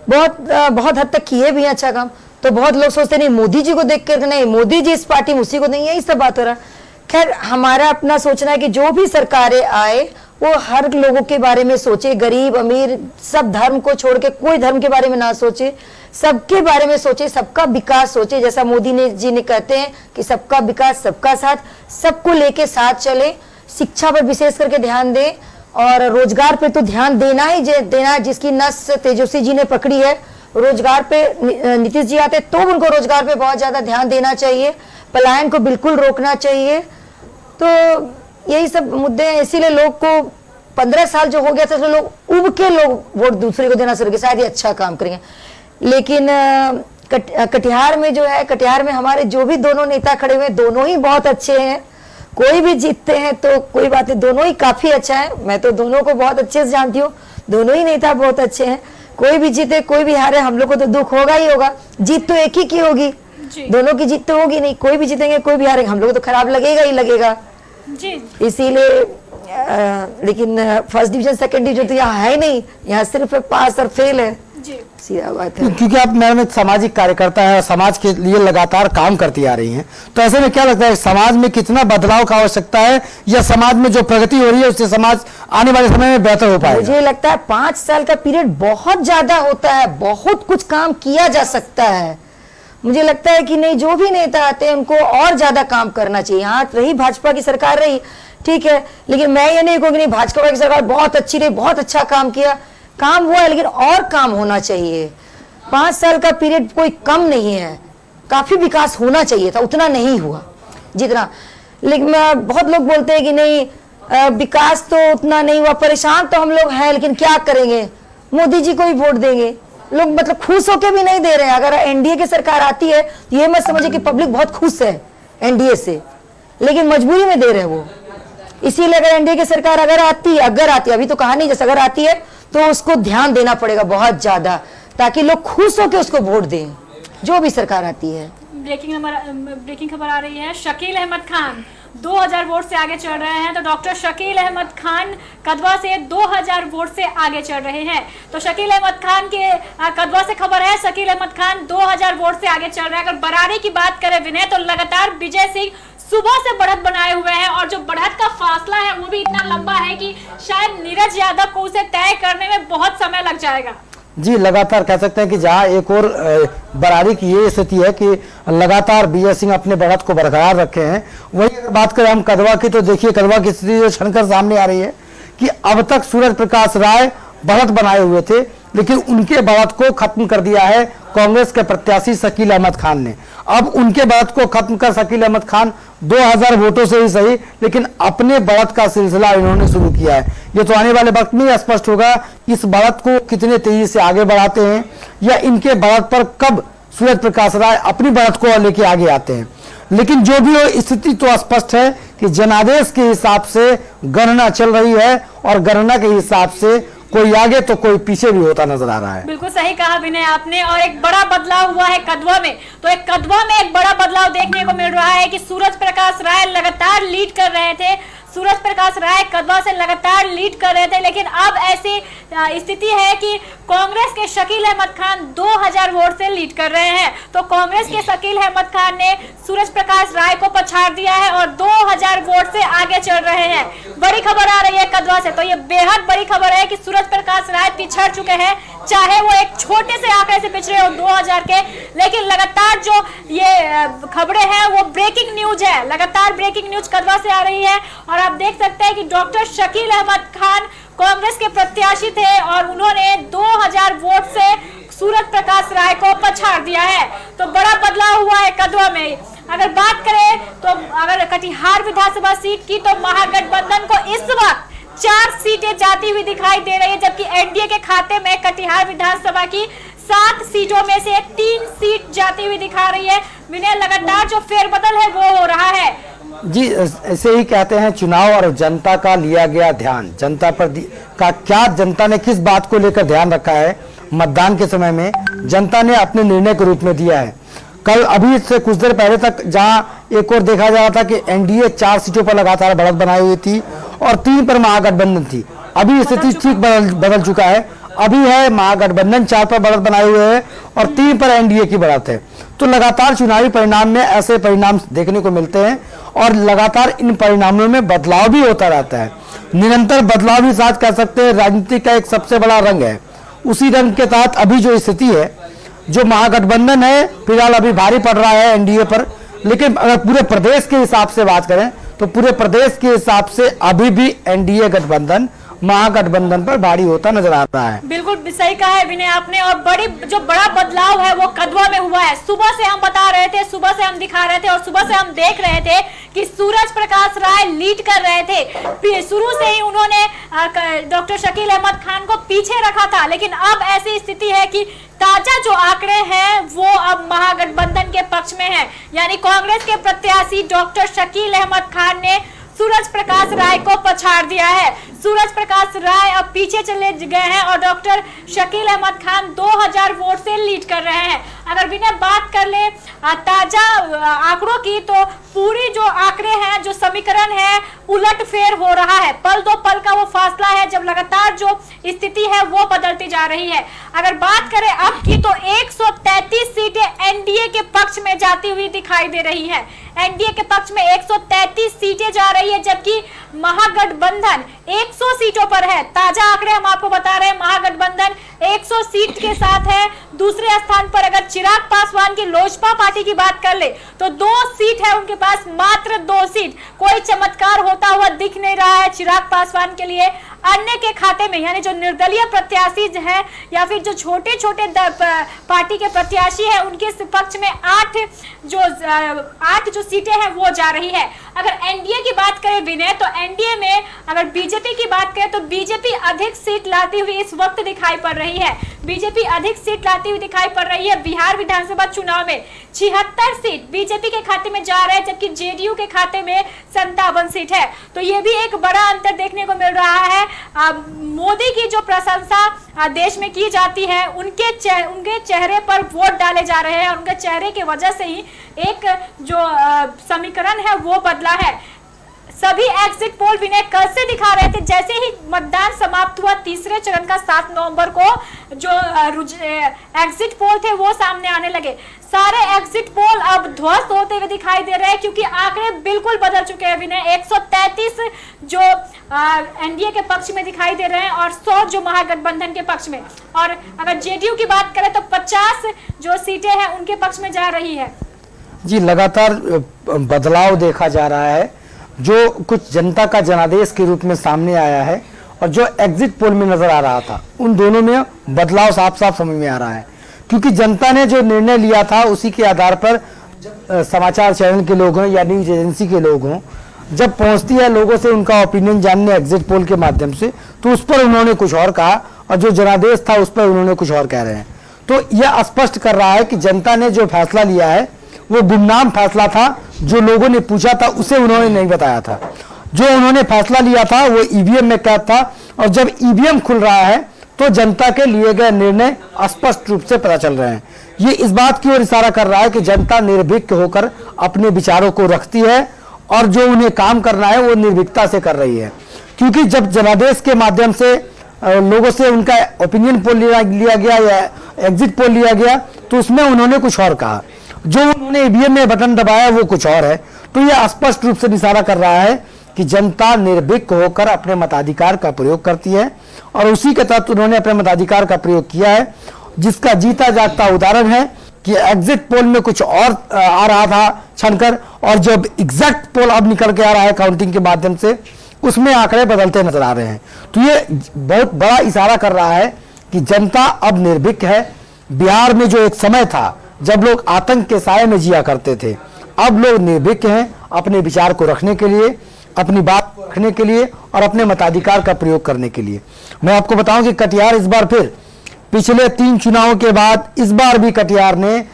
बहुत हद तक किए भी अच्छा काम। तो बहुत लोग सोचते नहीं मोदी जी को देख के नहीं मोदी जी इस पार्टी में उसी को नहीं है, यही सब बात हो रहा है। खैर, हमारा अपना सोचना है कि जो भी सरकारें आए वो हर लोगों के बारे में सोचे, गरीब अमीर सब धर्म को छोड़ के कोई धर्म के बारे में ना सोचे, सबके बारे में सोचे, सबका विकास सोचे। जैसा मोदी जी ने कहते हैं कि सबका विकास सबका साथ, सबको लेके साथ चले। शिक्षा पर विशेष करके ध्यान दें और रोजगार पे तो ध्यान देना ही देना है। जिसकी नस तेजस्वी जी ने पकड़ी है, रोजगार पे नीतीश जी आते तो उनको रोजगार पे बहुत ज्यादा ध्यान देना चाहिए, पलायन को बिल्कुल रोकना चाहिए। तो यही सब मुद्दे हैं, इसीलिए लोग को 15 साल जो हो गया था तो लोग उब के लोग वोट दूसरे को देना शुरू किया, शायद ये अच्छा काम करेंगे। लेकिन कटिहार में जो है, कटिहार में हमारे जो भी दोनों नेता खड़े हुए दोनों ही बहुत अच्छे हैं। कोई भी जीतते हैं तो कोई बात नहीं, दोनों ही काफी अच्छा है। मैं तो दोनों को बहुत अच्छे से जानती हूँ, दोनों ही नेता बहुत अच्छे हैं। कोई भी जीते कोई भी हारे, हम लोग को तो दुख होगा ही होगा। जीत तो एक ही की होगी, दोनों की जीत तो होगी नहीं। कोई भी जीतेंगे कोई भी हारेंगे, हम लोग को तो खराब लगेगा ही लगेगा जी। इसीलिए लेकिन फर्स्ट डिवीजन सेकंड डिवीजन तो यहाँ है नहीं, यहाँ सिर्फ पास और फेल है जी, सीधा बात है। क्योंकि आप मैडम एक सामाजिक कार्यकर्ता है, समाज के लिए लगातार काम करती आ रही हैं, तो ऐसे में क्या लगता है समाज में कितना बदलाव का आवश्यकता है, या समाज में जो प्रगति हो रही है उससे समाज आने वाले समय में बेहतर हो पाएगा? मुझे लगता है 5 साल का पीरियड बहुत ज्यादा होता है, बहुत कुछ काम किया जा सकता है। मुझे लगता है कि नहीं, जो भी नेता आते हैं उनको और ज्यादा काम करना चाहिए। यहाँ रही भाजपा की सरकार रही, ठीक है, लेकिन मैं ये नहीं कहूँगी नहीं भाजपा की सरकार बहुत अच्छी रही, बहुत अच्छा काम किया, काम हुआ है, लेकिन और काम होना चाहिए। 5 साल का पीरियड कोई कम नहीं है, काफी विकास होना चाहिए था, उतना नहीं हुआ जितना। लेकिन बहुत लोग बोलते हैं कि नहीं विकास तो उतना नहीं हुआ, परेशान तो हम लोग हैं, लेकिन क्या करेंगे, मोदी जी को ही वोट देंगे। लोग मतलब खुश होके भी नहीं दे रहे हैं। अगर एनडीए की सरकार आती है तो ये मत समझिए कि पब्लिक बहुत खुश है एनडीए से, लेकिन मजबूरी में दे रहे हैं वो। इसीलिए अगर एनडीए की सरकार अगर आती है, अभी तो कहा नहीं, जैसे अगर आती है तो उसको ध्यान देना पड़ेगा बहुत ज्यादा, ताकि लोग खुश होकर उसको वोट दें, जो भी सरकार आती है। ब्रेकिंग खबर आ रही है। शकील अहमद खान 2000 वोट से आगे चल रहे हैं। तो डॉक्टर शकील अहमद खान कदवा से 2000 वोट से आगे चल रहे हैं। तो शकील अहमद खान के कदवा से खबर है, शकील अहमद खान 2000 वोट से आगे चल रहे हैं। अगर बरारी की बात करें विनय, तो लगातार विजय सिंह सुबह से बढ़त बनाए हुए हैं, और जो बढ़त का फासला है वो भी इतना लंबा है कि शायद नीरज यादव को उसे तय करने में बहुत समय लग जाएगा। जी, लगातार कह सकते हैं कि जहां एक और बरारी की ये स्थिति है कि लगातार विजय सिंह अपने बढ़त को बरकरार रखे हैं, वहीं अगर बात करें हम कदवा की, तो देखिए कदवा की स्थिति जो छनकर सामने आ रही है कि अब तक सूरज प्रकाश राय बढ़त बनाए हुए थे, लेकिन उनके बढ़त को खत्म कर दिया है कांग्रेस के प्रत्याशी शकील अहमद खान ने। अब उनके बढ़त को खत्म कर शकील अहमद खान 2000 वोटों से ही सही, लेकिन अपने बढ़त का सिलसिला इन्होंने शुरू किया है। ये तो आने वाले वक्त में स्पष्ट होगा इस बढ़त को कितने तेजी से आगे बढ़ाते हैं, या इनके बढ़त पर कब सूरज प्रकाश राय अपनी बढ़त को लेके आगे आते हैं। लेकिन जो भी हो, स्थिति तो स्पष्ट है कि जनादेश के हिसाब से गणना चल रही है, और गणना के हिसाब से कोई आगे तो कोई पीछे भी होता नजर आ रहा है। बिल्कुल सही कहा विनय आपने। और एक बड़ा बदलाव हुआ है कदवा में। तो एक कदवा में एक बड़ा बदलाव देखने को मिल रहा है कि सूरज प्रकाश राय लगातार लीड कर रहे थे। सूरज प्रकाश राय कदवा से लगातार लीड कर रहे थे, लेकिन अब ऐसी स्थिति है कि कांग्रेस के शकील अहमद खान 2000 वोट से लीड कर रहे हैं। तो कांग्रेस के शकील अहमद खान ने सूरज प्रकाश राय को पछाड़ दिया है और 2000 वोट से आगे चल रहे हैं। बड़ी खबर आ रही है कदवा से, तो ये बेहद बड़ी खबर है कि सूरज प्रकाश राय पिछड़ चुके हैं, चाहे वो एक छोटे से आंकड़े से पिछड़े हो 2000 के, लेकिन लगातार जो ये खबरें हैं वो ब्रेकिंग न्यूज है। लगातार ब्रेकिंग न्यूज कदवा से आ रही है, और आप देख सकते हैं कि डॉक्टर शकील अहमद खान कांग्रेस के प्रत्याशी थे और उन्होंने 2000 वोट से सूरज प्रकाश राय को पछाड़ दिया है। तो बड़ा बदलाव हुआ है कदवा में। अगर बात करें तो अगर कटिहार विधानसभा सीट की, तो महागठबंधन को इस वक्त 4 सीटें जाती हुई दिखाई दे रही है, जबकि एनडीए के खाते में कटिहार विधानसभा की 7 सीटों में से 3 सीट जाती हुई दिखा रही है। विनय, लगातार जो फेरबदल है वो हो रहा है। जी, ऐसे ही कहते हैं चुनाव और जनता का लिया गया ध्यान, जनता पर का क्या, जनता ने किस बात को लेकर ध्यान रखा है मतदान के समय में, जनता ने अपने निर्णय के रूप में दिया है। कल अभी से कुछ देर पहले तक जहां एक और देखा जा रहा था कि एनडीए 4 सीटों पर लगातार बढ़त बनाई हुई थी और 3 पर महागठबंधन थी, अभी स्थिति ठीक बदल चुका है। अभी है महागठबंधन 4 पर बढ़त बनाए हुए है और 3 पर एनडीए की बढ़त है। तो लगातार चुनावी परिणाम में ऐसे परिणाम देखने को मिलते हैं, और लगातार इन परिणामों में बदलाव भी होता रहता है। निरंतर बदलाव भी साथ कह सकते हैं राजनीति का एक सबसे बड़ा रंग है। उसी रंग के तहत अभी जो स्थिति है, जो महागठबंधन है फिलहाल अभी भारी पड़ रहा है एनडीए पर, लेकिन अगर पूरे प्रदेश के हिसाब से बात करें तो पूरे प्रदेश के हिसाब से अभी भी एनडीए गठबंधन महागठबंधन पर भारी होता नजर आ रहा है। बिल्कुल सही कहा है विनय आपने। और जो बड़ा बदलाव है वो कदवा में हुआ है। सुबह से हम बता रहे थे, सुबह से हम दिखा रहे थे और सुबह से हम देख रहे थे कि सूरज प्रकाश राय लीड कर रहे थे। शुरू से ही उन्होंने डॉक्टर शकील अहमद खान को पीछे रखा था, लेकिन अब ऐसी स्थिति है कि ताजा जो आंकड़े हैं वो अब महागठबंधन के पक्ष में है। यानी कांग्रेस के प्रत्याशी डॉक्टर शकील अहमद खान ने सूरज प्रकाश राय को पछाड़ दिया है। सूरज प्रकाश राय अब पीछे चले गए हैं और डॉक्टर शकील अहमद खान 2000 वोट से लीड कर रहे हैं। अगर बिना बात कर ले ताजा आंकड़ों की, तो पूरी जो आंकड़े हैं, जो समीकरण है, उलटफेर हो रहा है। पल दो पल का वो फासला है जब लगातार जो स्थिति है वो बदलती जा रही है। अगर बात करें अब की, तो 133 सीटें एनडीए के पक्ष में जाती हुई दिखाई दे रही है। एनडीए के पक्ष में 133 सीटें जा रही है, जबकि महागठबंधन 100 सीटों पर है। ताजा आंकड़े हम आपको बता रहे हैं, महागठबंधन 100 सीट के साथ है। दूसरे स्थान पर अगर चिराग पासवान की लोजपा पार्टी की बात कर ले तो 2 सीट है उनके पास, मात्र 2 सीट। कोई चमत्कार होता हुआ दिख नहीं रहा है चिराग पासवान के लिए। अन्य के खाते में, यानी जो निर्दलीय प्रत्याशी है या फिर जो छोटे छोटे पार्टी के प्रत्याशी है, उनके पक्ष में 8 जो सीटें हैं वो जा रही है। अगर एनडीए की बात करें विनय, तो एनडीए में अगर बीजेपी की बात करें तो बीजेपी अधिक सीट लाती हुई इस वक्त दिखाई पड़ रही है। बीजेपी अधिक सीट लाती हुई दिखाई पड़ रही है। बिहार विधानसभा चुनाव में 76 सीट बीजेपी के खाते में जा रहे हैं, जबकि जेडीयू के खाते में 57 सीट है। तो ये भी एक बड़ा अंतर देखने को मिल रहा है। मोदी की जो प्रशंसा देश में की जाती है, उनके चेहरे पर वोट डाले जा रहे हैं, उनके चेहरे की वजह से ही एक जो समीकरण है वो बदला है। सभी एग्जिट पोल विनय कल से दिखा रहे थे, जैसे ही मतदान समाप्त हुआ तीसरे चरण का 7 नवंबर को जो एग्जिट पोल थे वो सामने आने लगे। सारे एग्जिट पोल अब ध्वस्त होते हुए दिखाई दे रहे हैं, क्योंकि आंकड़े बिल्कुल बदल चुके हैं विनय। 133 जो एनडीए के पक्ष में दिखाई दे रहे हैं और 100 जो महागठबंधन के पक्ष में। और अगर जेडीयू की बात करें तो 50 जो सीटें हैं उनके पक्ष में जा रही है। जी, लगातार बदलाव देखा जा रहा है। जो कुछ जनता का जनादेश के रूप में सामने आया है और जो एग्जिट पोल में नजर आ रहा था, उन दोनों में बदलाव साफ साफ समझ में आ रहा है। क्योंकि जनता ने जो निर्णय लिया था उसी के आधार पर समाचार चैनल के लोग हों या न्यूज एजेंसी के लोग हों, जब पहुंचती है लोगों से उनका ओपिनियन जानने एग्जिट पोल के माध्यम से, तो उस पर उन्होंने कुछ और कहा और जो जनादेश था उस पर उन्होंने कुछ और कह रहे हैं। तो यह स्पष्ट कर रहा है कि जनता ने जो फैसला लिया है वो गुमनाम फैसला था। जो लोगों ने पूछा था उसे उन्होंने नहीं बताया था। जो उन्होंने फैसला लिया था वो ईवीएम में कैद था, और जब ईवीएम खुल रहा है तो जनता के लिए गए निर्णय स्पष्ट रूप से पता चल रहे हैं। ये इस बात की ओर इशारा कर रहा है कि जनता निर्भीक होकर अपने विचारों को रखती है और जो उन्हें काम करना है वो निर्भीकता से कर रही है। क्योंकि जब जनादेश के माध्यम से लोगों से उनका ओपिनियन पोल लिया गया या एग्जिट पोल लिया गया, तो उसमें उन्होंने कुछ और कहा। जो उन्होंने ईवीएम में बटन दबाया वो कुछ और है। तो यह स्पष्ट रूप से इशारा कर रहा है कि जनता निर्भीक होकर अपने मताधिकार का प्रयोग करती है, और उसी के तहत उन्होंने अपने मताधिकार का प्रयोग किया है, जिसका जीता जागता उदाहरण है कि एग्जिट पोल में कुछ और आ रहा था छनकर, और जब एग्जैक्ट पोल अब निकल के आ रहा है काउंटिंग के माध्यम से, उसमें आंकड़े बदलते नजर आ रहे हैं। तो ये बहुत बड़ा इशारा कर रहा है कि जनता अब निर्भीक है। बिहार में जो एक समय था जब लोग आतंक के साए में जिया करते थे, अब लोग निर्भीक हैं अपने विचार को रखने के लिए, अपनी बात को रखने के लिए और अपने मताधिकार का प्रयोग करने के लिए। मैं आपको बताऊं कि कटिहार इस बार फिर पिछले 3 चुनावों के बाद इस बार भी कटिहार ने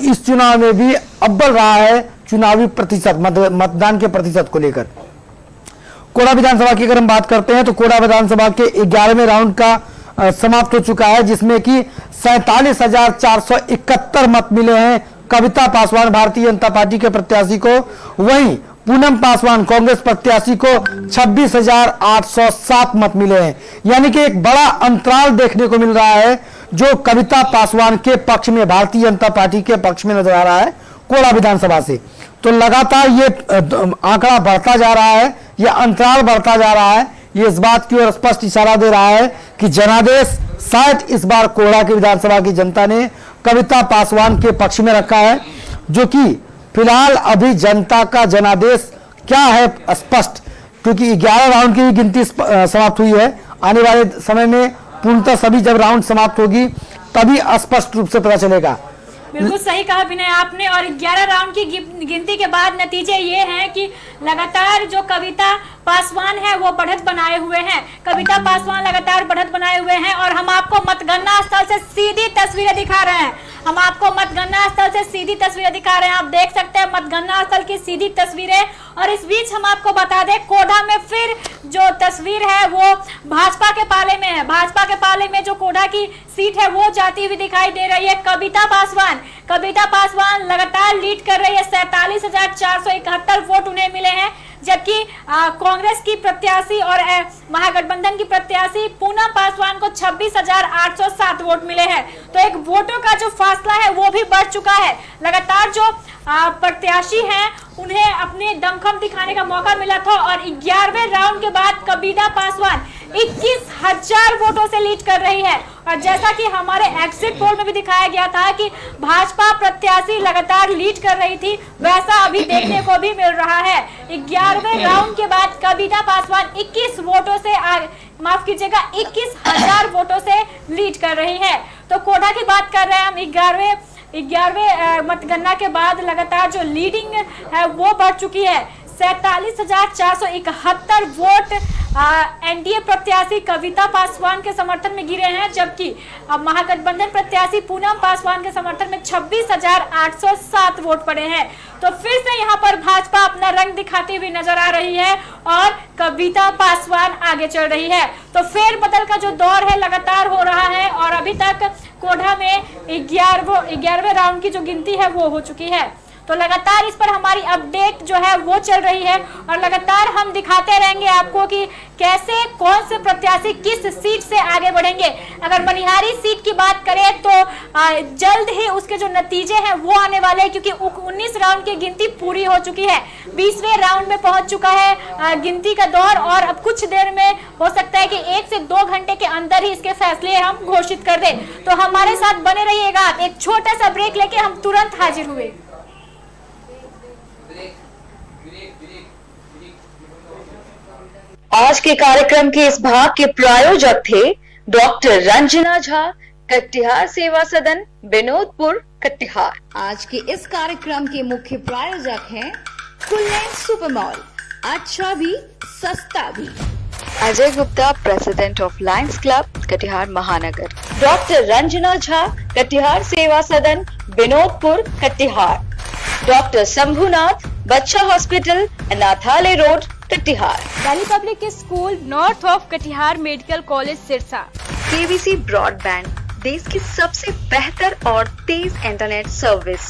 इस चुनाव में भी अव्वल रहा है चुनावी प्रतिशत, मतदान के प्रतिशत को लेकर। कोड़ा विधानसभा की अगर हम बात करते हैं तो कोड़ा विधानसभा के 11वें राउंड का समाप्त हो चुका है, जिसमें कि 47,471 मत मिले हैं कविता पासवान भारतीय जनता पार्टी के प्रत्याशी को। वहीं पूनम पासवान कांग्रेस प्रत्याशी को 26,807 मत मिले हैं। यानी कि एक बड़ा अंतराल देखने को मिल रहा है जो कविता पासवान के पक्ष में, भारतीय जनता पार्टी के पक्ष में नजर आ रहा है कोड़ा विधानसभा से। तो लगातार ये आंकड़ा बढ़ता जा रहा है, ये अंतराल बढ़ता जा रहा है। ये इस बात की ओर स्पष्ट इशारा दे रहा है कि जनादेश शायद इस बार कोड़ा की विधानसभा की जनता ने कविता पासवान के पक्ष में रखा है, जो कि फिलहाल अभी जनता का जनादेश क्या है स्पष्ट, क्योंकि 11 राउंड की गिनती समाप्त हुई है। आने वाले समय में पूर्णतः सभी जब राउंड समाप्त होगी तभी स्पष्ट रूप से पता चलेगा। बिल्कुल सही कहा विनय आपने। और 11 राउंड की गिनती के बाद नतीजे ये हैं कि लगातार जो कविता पासवान है वो बढ़त बनाए हुए हैं। कविता पासवान लगातार बढ़त बनाए हुए हैं और हम आपको मतगणना स्थल से सीधी तस्वीरें दिखा रहे हैं। हम आपको मतगणना स्थल से सीधी तस्वीरें दिखा रहे हैं। आप देख सकते हैं मतगणना स्थल की सीधी तस्वीरें। और इस बीच हम आपको बता दें, कोढ़ा में फिर जो तस्वीर है वो भाजपा के पाले में है। भाजपा के पाले में जो कोढ़ा की सीट है वो जाती हुई दिखाई दे रही है। कविता पासवान लगातार लीड कर रही है। 47,471 वोट उन्हें मिले हैं, जबकि कांग्रेस की प्रत्याशी और महागठबंधन की प्रत्याशी पूनम पासवान को 26,807 वोट मिले हैं। तो एक वोटों का जो फासला है वो भी बढ़ चुका है। लगातार जो प्रत्याशी हैं उन्हें अपने दमखम दिखाने का मौका मिला था और 11वें राउंड के बाद कविता पासवान 21,000 वोटों से लीड कर रही है। और जैसा कि हमारे एग्जिट पोल में भी दिखाया गया था कि भाजपा प्रत्याशी लगातार लीड कर रही थी, वैसा अभी देखने को भी मिल रहा है। 11वें राउंड के बाद कविता पासवान 21,000 वोटों से लीड कर रही है। तो कोढ़ा की बात कर रहे हैं हम। 11वें मतगणना के बाद लगातार जो लीडिंग है वो बढ़ चुकी है। 47,471 वोट एनडीए प्रत्याशी कविता पासवान के समर्थन में गिरे हैं, जबकि महागठबंधन प्रत्याशी पूनम पासवान के समर्थन में 26,807 वोट पड़े हैं। तो फिर से यहाँ पर भाजपा अपना रंग दिखाती हुई नजर आ रही है और कविता पासवान आगे चल रही है। तो फेरबदल का जो दौर है लगातार हो रहा है और अभी तक कोढ़ा में 11वें राउंड की जो गिनती है वो हो चुकी है। तो लगातार इस पर हमारी अपडेट जो है वो चल रही है और लगातार हम दिखाते रहेंगे आपको कि कैसे कौन से प्रत्याशी किस सीट से आगे बढ़ेंगे। अगर मनिहारी सीट की बात करें तो जल्द ही उसके जो नतीजे हैं वो आने वाले हैं, क्योंकि 19 राउंड की गिनती पूरी हो चुकी है। 20वें राउंड में पहुंच चुका है गिनती का दौर और अब कुछ देर में हो सकता है कि 1 से 2 घंटे के अंदर ही इसके फैसले हम घोषित कर दें। तो हमारे साथ बने रहिएगा। एक छोटा सा ब्रेक लेके हम तुरंत हाजिर हुए। आज के कार्यक्रम के इस भाग के प्रायोजक थे डॉक्टर रंजना झा, कटिहार सेवा सदन, विनोदपुर, कटिहार। आज के इस कार्यक्रम के मुख्य प्रायोजक हैं कुलैंड सुपर मॉल, अच्छा भी सस्ता भी। Ajay Gupta, president of Lions club, Katihar महानगर। डॉक्टर रंजना झा, कटिहार सेवा सदन, विनोदपुर, कटिहार। डॉक्टर शंभुनाथ, बच्चा हॉस्पिटल, अनाथालय road, Katihar. Delhi public school, north of Katihar medical college, Sirsa. KVC broadband, देश की सबसे बेहतर और तेज इंटरनेट सर्विस।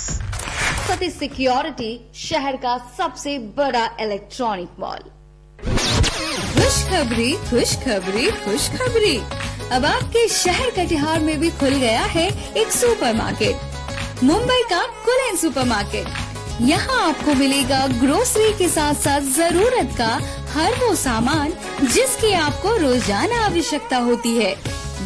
सती सिक्योरिटी, शहर का सबसे बड़ा इलेक्ट्रॉनिक मॉल। खुशखबरी खुशखबरी खुशखबरी, अब आपके शहर कटिहार में भी खुल गया है एक सुपरमार्केट, मुंबई का कुलैंड सुपरमार्केट। यहाँ आपको मिलेगा ग्रोसरी के साथ साथ जरूरत का हर वो सामान जिसकी आपको रोजाना आवश्यकता होती है।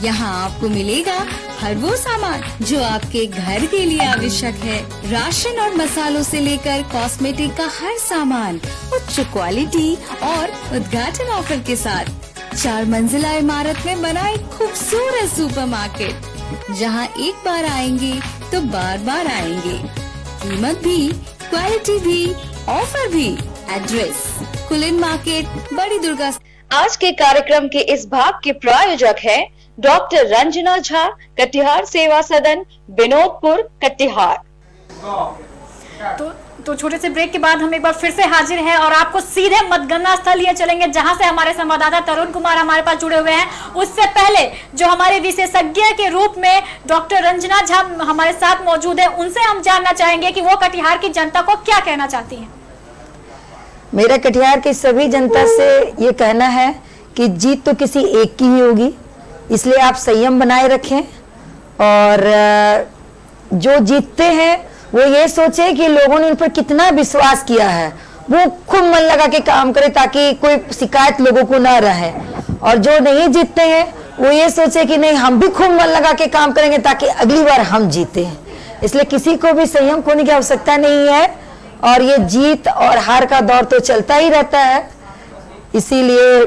यहाँ आपको मिलेगा हर वो सामान जो आपके घर के लिए आवश्यक है। राशन और मसालों से लेकर कॉस्मेटिक का हर सामान उच्च क्वालिटी और उद्घाटन ऑफर के साथ 4 मंजिला इमारत में बना एक खूबसूरत सुपरमार्केट, जहाँ एक बार आएंगे तो बार बार आएंगे। कीमत भी, क्वालिटी भी, ऑफर भी। एड्रेस कुलैंड मार्केट, बड़ी दुर्गा। आज के कार्यक्रम के इस भाग के प्रायोजक है डॉक्टर रंजना झा, कटिहार सेवा सदन, विनोदपुर, कटिहार। तो छोटे से ब्रेक के बाद हम एक बार फिर से हाजिर हैं और आपको सीधे मतगणना स्थल लिए चलेंगे, जहां से हमारे संवाददाता तरुण कुमार हमारे पास जुड़े हुए हैं। उससे पहले जो हमारे विशेषज्ञ के रूप में डॉक्टर रंजना झा हमारे साथ मौजूद है, उनसे हम जानना चाहेंगे कि वो कटिहार की जनता को क्या कहना चाहती हैं। मेरा कटिहार की सभी जनता से ये कहना है कि जीत तो किसी एक की ही होगी, इसलिए आप संयम बनाए रखें और जो जीतते हैं वो ये सोचे कि लोगों ने उन पर कितना विश्वास किया है, वो खूब मन लगा के काम करे ताकि कोई शिकायत लोगों को ना रहे। और जो नहीं जीतते हैं वो ये सोचे कि नहीं, हम भी खूब मन लगा के काम करेंगे ताकि अगली बार हम जीते हैं। इसलिए किसी को भी संयम खोने की आवश्यकता नहीं है और ये जीत और हार का दौर तो चलता ही रहता है, इसीलिए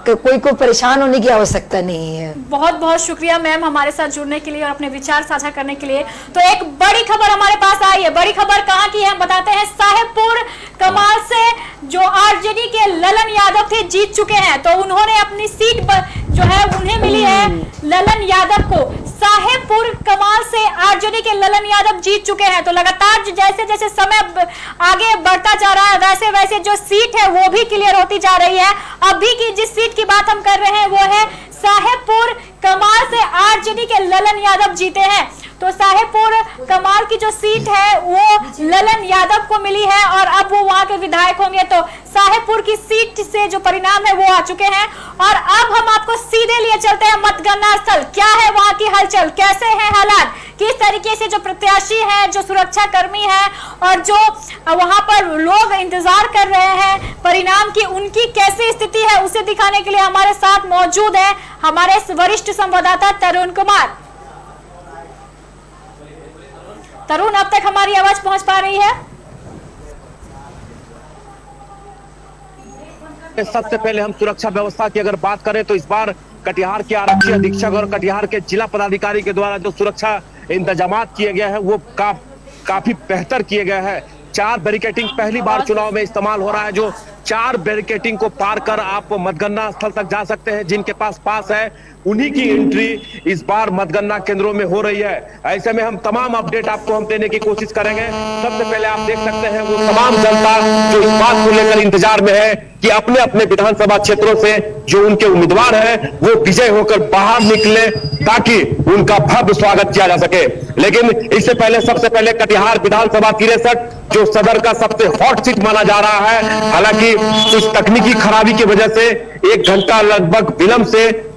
कोई को परेशान होने की आवश्यकता नहीं है। बहुत बहुत शुक्रिया मैम हमारे साथ जुड़ने के लिए और अपने विचार साझा करने के लिए। तो एक बड़ी खबर हमारे पास आई है। बड़ी खबर कहाँ की है हम बताते हैं। साहेबपुर कमाल से जो आरजेडी के ललन यादव थे जीत चुके हैं, तो उन्होंने अपनी सीट जो है उन्हें मिली है ललन यादव को। साहेबपुर कमाल से आरजेडी के ललन यादव जीत चुके हैं। तो लगातार जैसे जैसे समय आगे बढ़ता जा रहा है वैसे वैसे जो सीट है वो भी क्लियर होती जा रही है। अभी की जिस सीट की बात हम कर रहे हैं वो है साहेबपुर कमाल से आरजेडी के ललन यादव जीते हैं। तो साहेबपुर कमाल की जो सीट है वो ललन यादव को मिली है और अब वो वहां के विधायक होंगे। तो साहेबपुर की सीट से जो परिणाम है वो आ चुके हैं और अब हम आपको सीधे लिए चलते हैं मतगणना स्थल। क्या है वहां की हलचल, कैसे हैं हालात, किस तरीके से जो प्रत्याशी हैं, जो सुरक्षा कर्मी हैं और जो वहां पर लोग इंतजार कर रहे हैं परिणाम की, उनकी कैसी स्थिति है उसे दिखाने के लिए हमारे साथ मौजूद है हमारे वरिष्ठ संवाददाता तरुण कुमार। तरुण, अब तक हमारी आवाज पहुंच पा रही है? सबसे पहले हम सुरक्षा व्यवस्था की अगर बात करें तो इस बार कटिहार के आरक्षी अधीक्षक और कटिहार के जिला पदाधिकारी के द्वारा जो सुरक्षा इंतजाम किए गए हैं वो काफी बेहतर किए गए हैं। 4 बैरिकेडिंग पहली बार चुनाव में इस्तेमाल हो रहा है, जो 4 बैरिकेटिंग को पार कर आप मतगणना स्थल तक जा सकते हैं। जिनके पास पास है उन्हीं की एंट्री इस बार मतगणना केंद्रों में हो रही है। ऐसे में हम तमाम अपडेट आपको हम देने की कोशिश करेंगे। सबसे पहले आप देख सकते हैं वो तमाम जनता जो इस बात को लेकर इंतजार में है कि अपने अपने विधानसभा क्षेत्रों से जो उनके उम्मीदवार हैं वो विजय होकर बाहर निकले ताकि उनका भव्य स्वागत किया जा सके। लेकिन इससे पहले सबसे पहले कटिहार विधानसभा 63 जो सदर का सबसे हॉट सीट माना जा रहा है, हालांकि कुछ तकनीकी खराबी की वजह से 1 घंटा लगभग विलंब से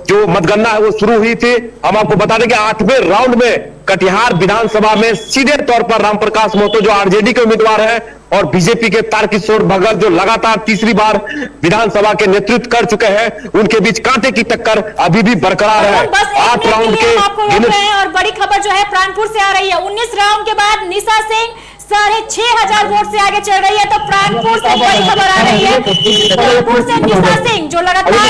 जो मतगणना है वो शुरू हुई थी। हम आपको बता दें कि 8वें राउंड में कटिहार विधानसभा में सीधे तौर पर रामप्रकाश महतो जो आरजेडी के उम्मीदवार हैं और बीजेपी के तारकिशोर भगत जो लगातार तीसरी बार विधानसभा के नेतृत्व कर चुके हैं, उनके बीच कांटे की टक्कर अभी भी बरकरार है। 8 राउंड के और बड़ी खबर जो है प्राणपुर से आ रही है। 19 राउंड के बाद निशा सिंह 6,500 वोट से आगे चल रही है। तो प्राणपुर से बड़ी खबर आ रही है। प्राणपुर से निशा सिंह जो लगातार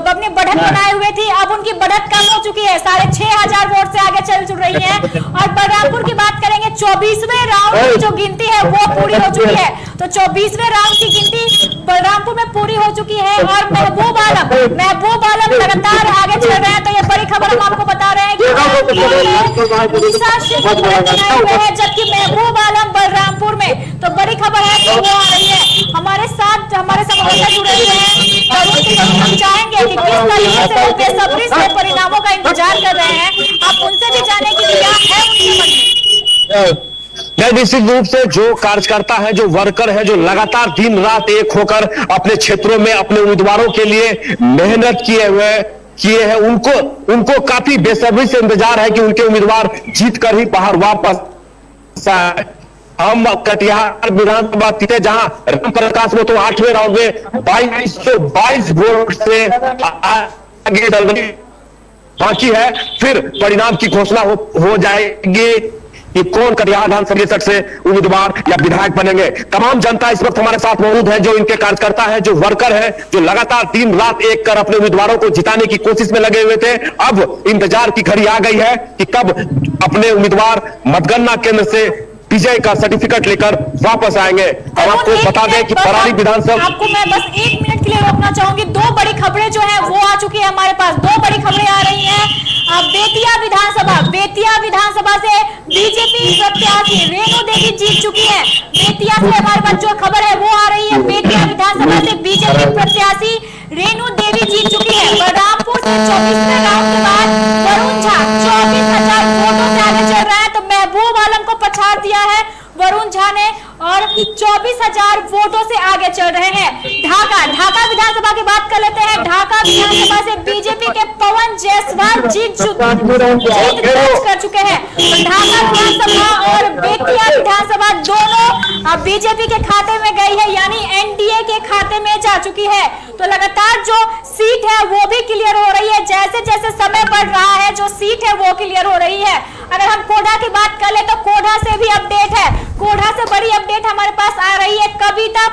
अपनी बढ़त बनाए हुए थी, अब उनकी बढ़त कम हो चुकी है, 6,500 वोट से आगे चल रही है। और बलरामपुर की बात करेंगे, 24वें राउंड की जो गिनती है वो पूरी हो चुकी है। तो 24वें राउंड की गिनती बलरामपुर में पूरी हो चुकी है और महबूब आलम लगातार आगे चल रहे हैं। तो ये बड़ी खबर हम आपको बता रहे हैं कि निशा सिंह बनाए हुए हैं, जबकि महबूब आलम बलरामपुर में। तो बड़ी खबर है कि वो आ रही है। हमारे साथ हमारे संवाददाता जुड़े हुए हैं। हम चाहेंगे कि किस तरीके से वो बेसब्री से परिणामों का इंतजार कर रहे हैं, आप उनसे भी जाने की क्या है उनके मन में। निश्चित रूप से जो कार्यकर्ता है, जो वर्कर है, जो लगातार दिन रात एक होकर अपने क्षेत्रों में अपने उम्मीदवारों के लिए मेहनत किए हैं, उनको काफी बेसब्री से इंतजार है कि उनके उम्मीदवार जीत कर ही बाहर वापस आए। हम कटिहार विधानसभा सीटें जहां रामप्रकाश महतो 8वें राउंड में 2222 वोट से आगे चल रही बाकी है, फिर परिणाम की घोषणा हो जाएगी कि कौन कटिहार विधानसभा से उम्मीदवार या विधायक बनेंगे। तमाम जनता इस वक्त हमारे साथ मौजूद है, जो इनके कार्यकर्ता है, जो वर्कर है, जो लगातार दिन रात एक कर अपने उम्मीदवारों को जिताने की कोशिश में लगे हुए थे। अब इंतजार की घड़ी आ गई है कि कब अपने उम्मीदवार मतगणना केंद्र से विजय का सर्टिफिकेट लेकर वापस आएंगे। अब आपको बता दें कि पराली विधानसभा, आपको मैं बस 1 मिनट के लिए रोकना चाहूंगी। 2 बड़ी खबरें जो है वो आ चुकी है हमारे पास। 2 बड़ी खबरें आ रही हैं। बेतिया विधानसभा से बीजेपी प्रत्याशी रेणु देवी जीत चुकी है। बेतिया से हमारे पास जो खबर है वो आ रही है। बेतिया विधानसभा से बीजेपी प्रत्याशी रेणु देवी जीत चुकी है। बलरामपुर से 24वें राउंड के बाद वरुण झा 24,000 वोटों से आगे चल रहा है। तो महबूब आलम को पछाड़ दिया है वरुण झा ने और 24,000 वोटों से आगे चल रहे हैं। ढाका विधानसभा की बात कर लेते हैं। ढाका विधानसभा से बीजेपी के पवन जायसवाल जीत दर्ज कर चुके हैं। तो ढाका विधानसभा और बेतिया विधानसभा दोनों अब बीजेपी के खाते में गई है, यानी एनडीए के खाते में जा चुकी है। तो लगातार जो सीट है वो भी क्लियर हो रही है। जैसे जैसे समय बढ़ रहा है जो सीट है वो क्लियर हो रही है। अगर हम कोढ़ा की बात कर ले तो कोढ़ा से भी अपडेट है। कोढ़ा से बड़ी अपडेट हमारे पास आ रही है। कविता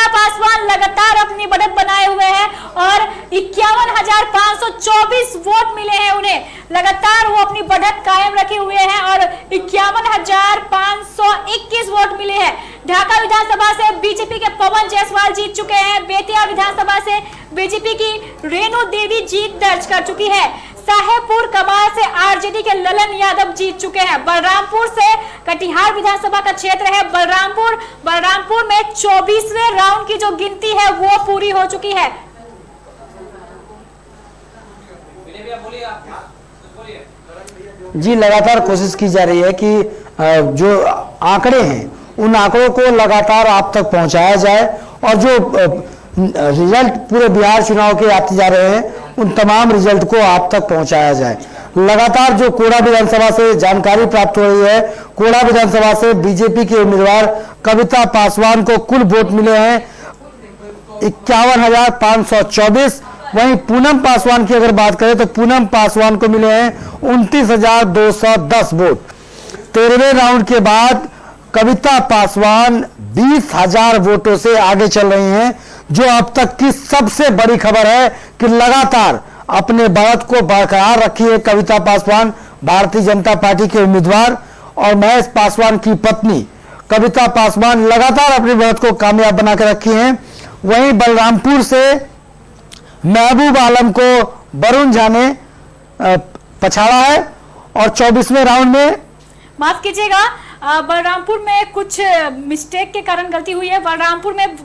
पासवान लगातार अपनी बढ़त बनाए हुए हैं और 51,524 वोट मिले हैं उन्हें। लगातार वो अपनी बढ़त कायम रखे हुए हैं और 51,521 वोट मिले हैं। ढाका विधानसभा से बीजेपी के पवन जायसवाल जीत चुके हैं। बेतिया विधानसभा से बीजेपी की रेणु देवी जीत दर्ज कर चुकी है। साहेबपुर कमाल से आरजेडी के ललन यादव जीत चुके हैं। बलरामपुर से कटिहार विधानसभा का क्षेत्र है बलरामपुर में 24वें राउंड की जो गिनती है वो पूरी हो चुकी है। जी, लगातार कोशिश की जा रही है कि जो आंकड़े हैं उन आंकड़ों को लगातार आप तक पहुंचाया जाए और जो रिजल्ट पूरे बिहार चुनाव के आते जा रहे हैं उन तमाम रिजल्ट को आप तक पहुंचाया जाए। लगातार जो कोढ़ा विधानसभा से जानकारी प्राप्त हो रही है, कोढ़ा विधानसभा से बीजेपी के उम्मीदवार कविता पासवान को कुल वोट मिले हैं 51,524। वहीं पूनम पासवान की अगर बात करें तो पूनम पासवान को मिले हैं 29,210 वोट। 13वें राउंड के बाद कविता पासवान 20,000 वोटों से आगे चल रही हैं। जो अब तक की सबसे बड़ी खबर है कि लगातार अपने बढ़त को बरकरार रखी है कविता पासवान, भारतीय जनता पार्टी के उम्मीदवार, और महेश पासवान की पत्नी कविता पासवान लगातार अपनी बढ़त को कामयाब बना के रखी हैं। वहीं बलरामपुर से महबूब आलम को वरुण झा ने पछाड़ा है और 24वें राउंड में, माफ कीजिएगा, बलरामपुर में कुछ मिस्टेक के कारण गलती हुई है। बलरामपुर में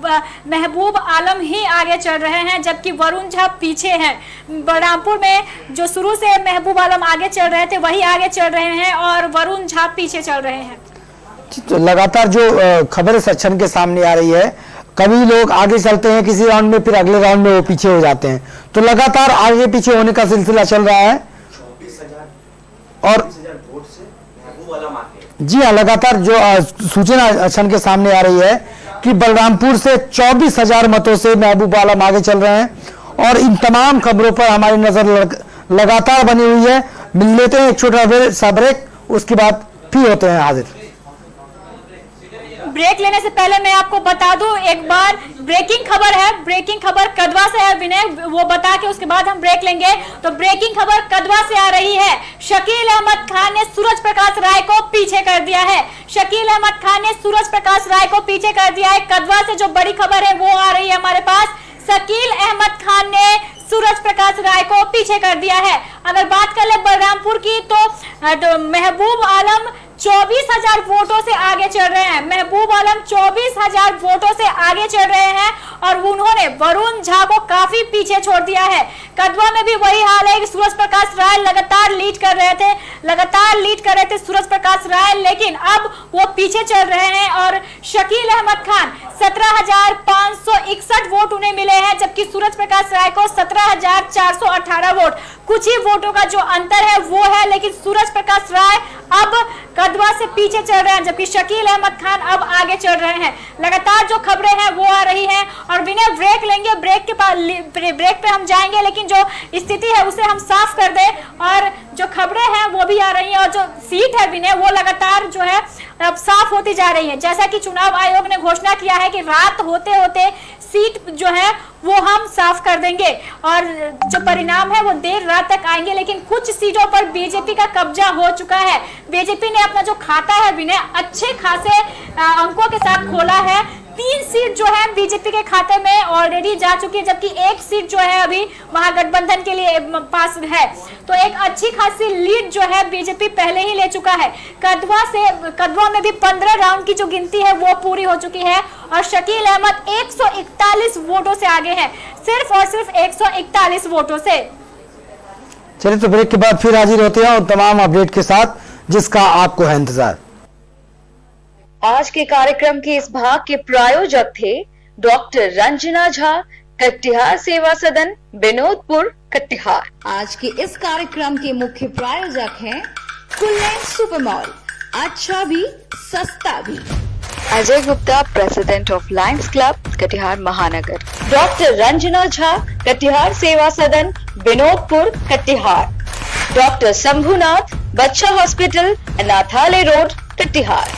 महबूब आलम ही आगे चल रहे हैं जबकि वरुण झा पीछे हैं। बलरामपुर में जो शुरू से महबूब आलम आगे चल रहे थे वही आगे चल रहे हैं और वरुण झा पीछे चल रहे हैं। तो लगातार जो खबरें सक्षम के सामने आ रही है, कभी लोग आगे चलते हैं किसी राउंड में, फिर अगले राउंड में वो पीछे हो जाते हैं, तो लगातार आगे पीछे होने का सिलसिला चल रहा है। और जी हाँ, लगातार जो सूचना क्षण के सामने आ रही है कि बलरामपुर से 24,000 मतों से महबूब आलम आगे चल रहे हैं और इन तमाम खबरों पर हमारी नजर लगातार बनी हुई है। मिल लेते हैं एक छोटा सा ब्रेक, उसके बाद फिर होते हैं हाजिर। ब्रेक लेने से पहले मैं आपको बता दूं, एक बार ब्रेकिंग खबर है, ब्रेकिंग खबर कदवा से है विनय, वो बता के उसके बाद हम ब्रेक लेंगे। तो ब्रेकिंग खबर कदवा से आ रही है, शकील अहमद खान ने सूरज प्रकाश राय को पीछे कर दिया है। शकील अहमद खान ने सूरज प्रकाश राय को पीछे कर दिया है। कदवा से जो बड़ी खबर है वो आ रही है हमारे पास, शकील अहमद खान ने सूरज प्रकाश राय को पीछे कर दिया है। अगर बात कर ले बलरामपुर की तो महबूब आलम 24,000 वोटों से आगे चल रहे हैं। महबूब आलम 24,000 वोटों से आगे चल रहे हैं और उन्होंने वरुण झा को काफी पीछे छोड़ दिया है। कदवा में भी वही हाल है कि सूरज प्रकाश राय लगातार लीड कर रहे थे सूरज प्रकाश राय, लेकिन अब वो पीछे चल रहे हैं और शकील अहमद खान 17,561 वोट उन्हें मिले हैं जबकि सूरज प्रकाश राय को 17,418 वोट। कुछ ही वोटों का जो अंतर है वो है, लेकिन सूरज प्रकाश राय अब कदवा से पीछे चल रहे हैं जबकि शकील अहमद खान अब आगे चल रहे हैं। लगातार जो खबरें हैं वो आ रही हैं और विनय ब्रेक लेंगे, ब्रेक पे हम जाएंगे, लेकिन जो स्थिति है उसे हम साफ कर दें और जो खबरें हैं वो भी आ रही हैं और जो सीट है विनय वो लगातार जो है अब साफ होती जा रही है। जैसा कि चुनाव आयोग ने घोषणा किया है कि रात होते होते सीट जो है वो हम साफ कर देंगे और जो परिणाम है वो देर रात तक आएंगे, लेकिन कुछ सीटों पर बीजेपी का कब्जा हो चुका है। बीजेपी ने अपना जो खाता है विनय अच्छे खासे अंकों के साथ खोला है। 3 सीट जो है बीजेपी के खाते में ऑलरेडी जा चुकी है जबकि 1 सीट जो है अभी महागठबंधन के लिए पास है। तो एक अच्छी खासी लीड जो है बीजेपी पहले ही ले चुका है। कदवा में भी 15 राउंड की जो गिनती है वो पूरी हो चुकी है और शकील अहमद 141 वोटों से आगे हैं, सिर्फ और सिर्फ 141 वोटों से। चलिए तो ब्रेक के बाद फिर हाजिर होते हैं और तमाम अपडेट के साथ जिसका आपको है इंतजार। आज के कार्यक्रम के इस भाग के प्रायोजक थे डॉक्टर रंजना झा, कटिहार सेवा सदन, विनोदपुर, कटिहार। आज के इस कार्यक्रम के मुख्य प्रायोजक हैं कुलेन सुपर मॉल, अच्छा भी सस्ता भी। Ajay Gupta, president of Lions club, Katihar महानगर। डॉक्टर रंजना झा, कटिहार सेवा सदन, विनोदपुर, कटिहार। डॉक्टर शंभुनाथ, बच्चा हॉस्पिटल, अनाथालय रोड, कटिहार।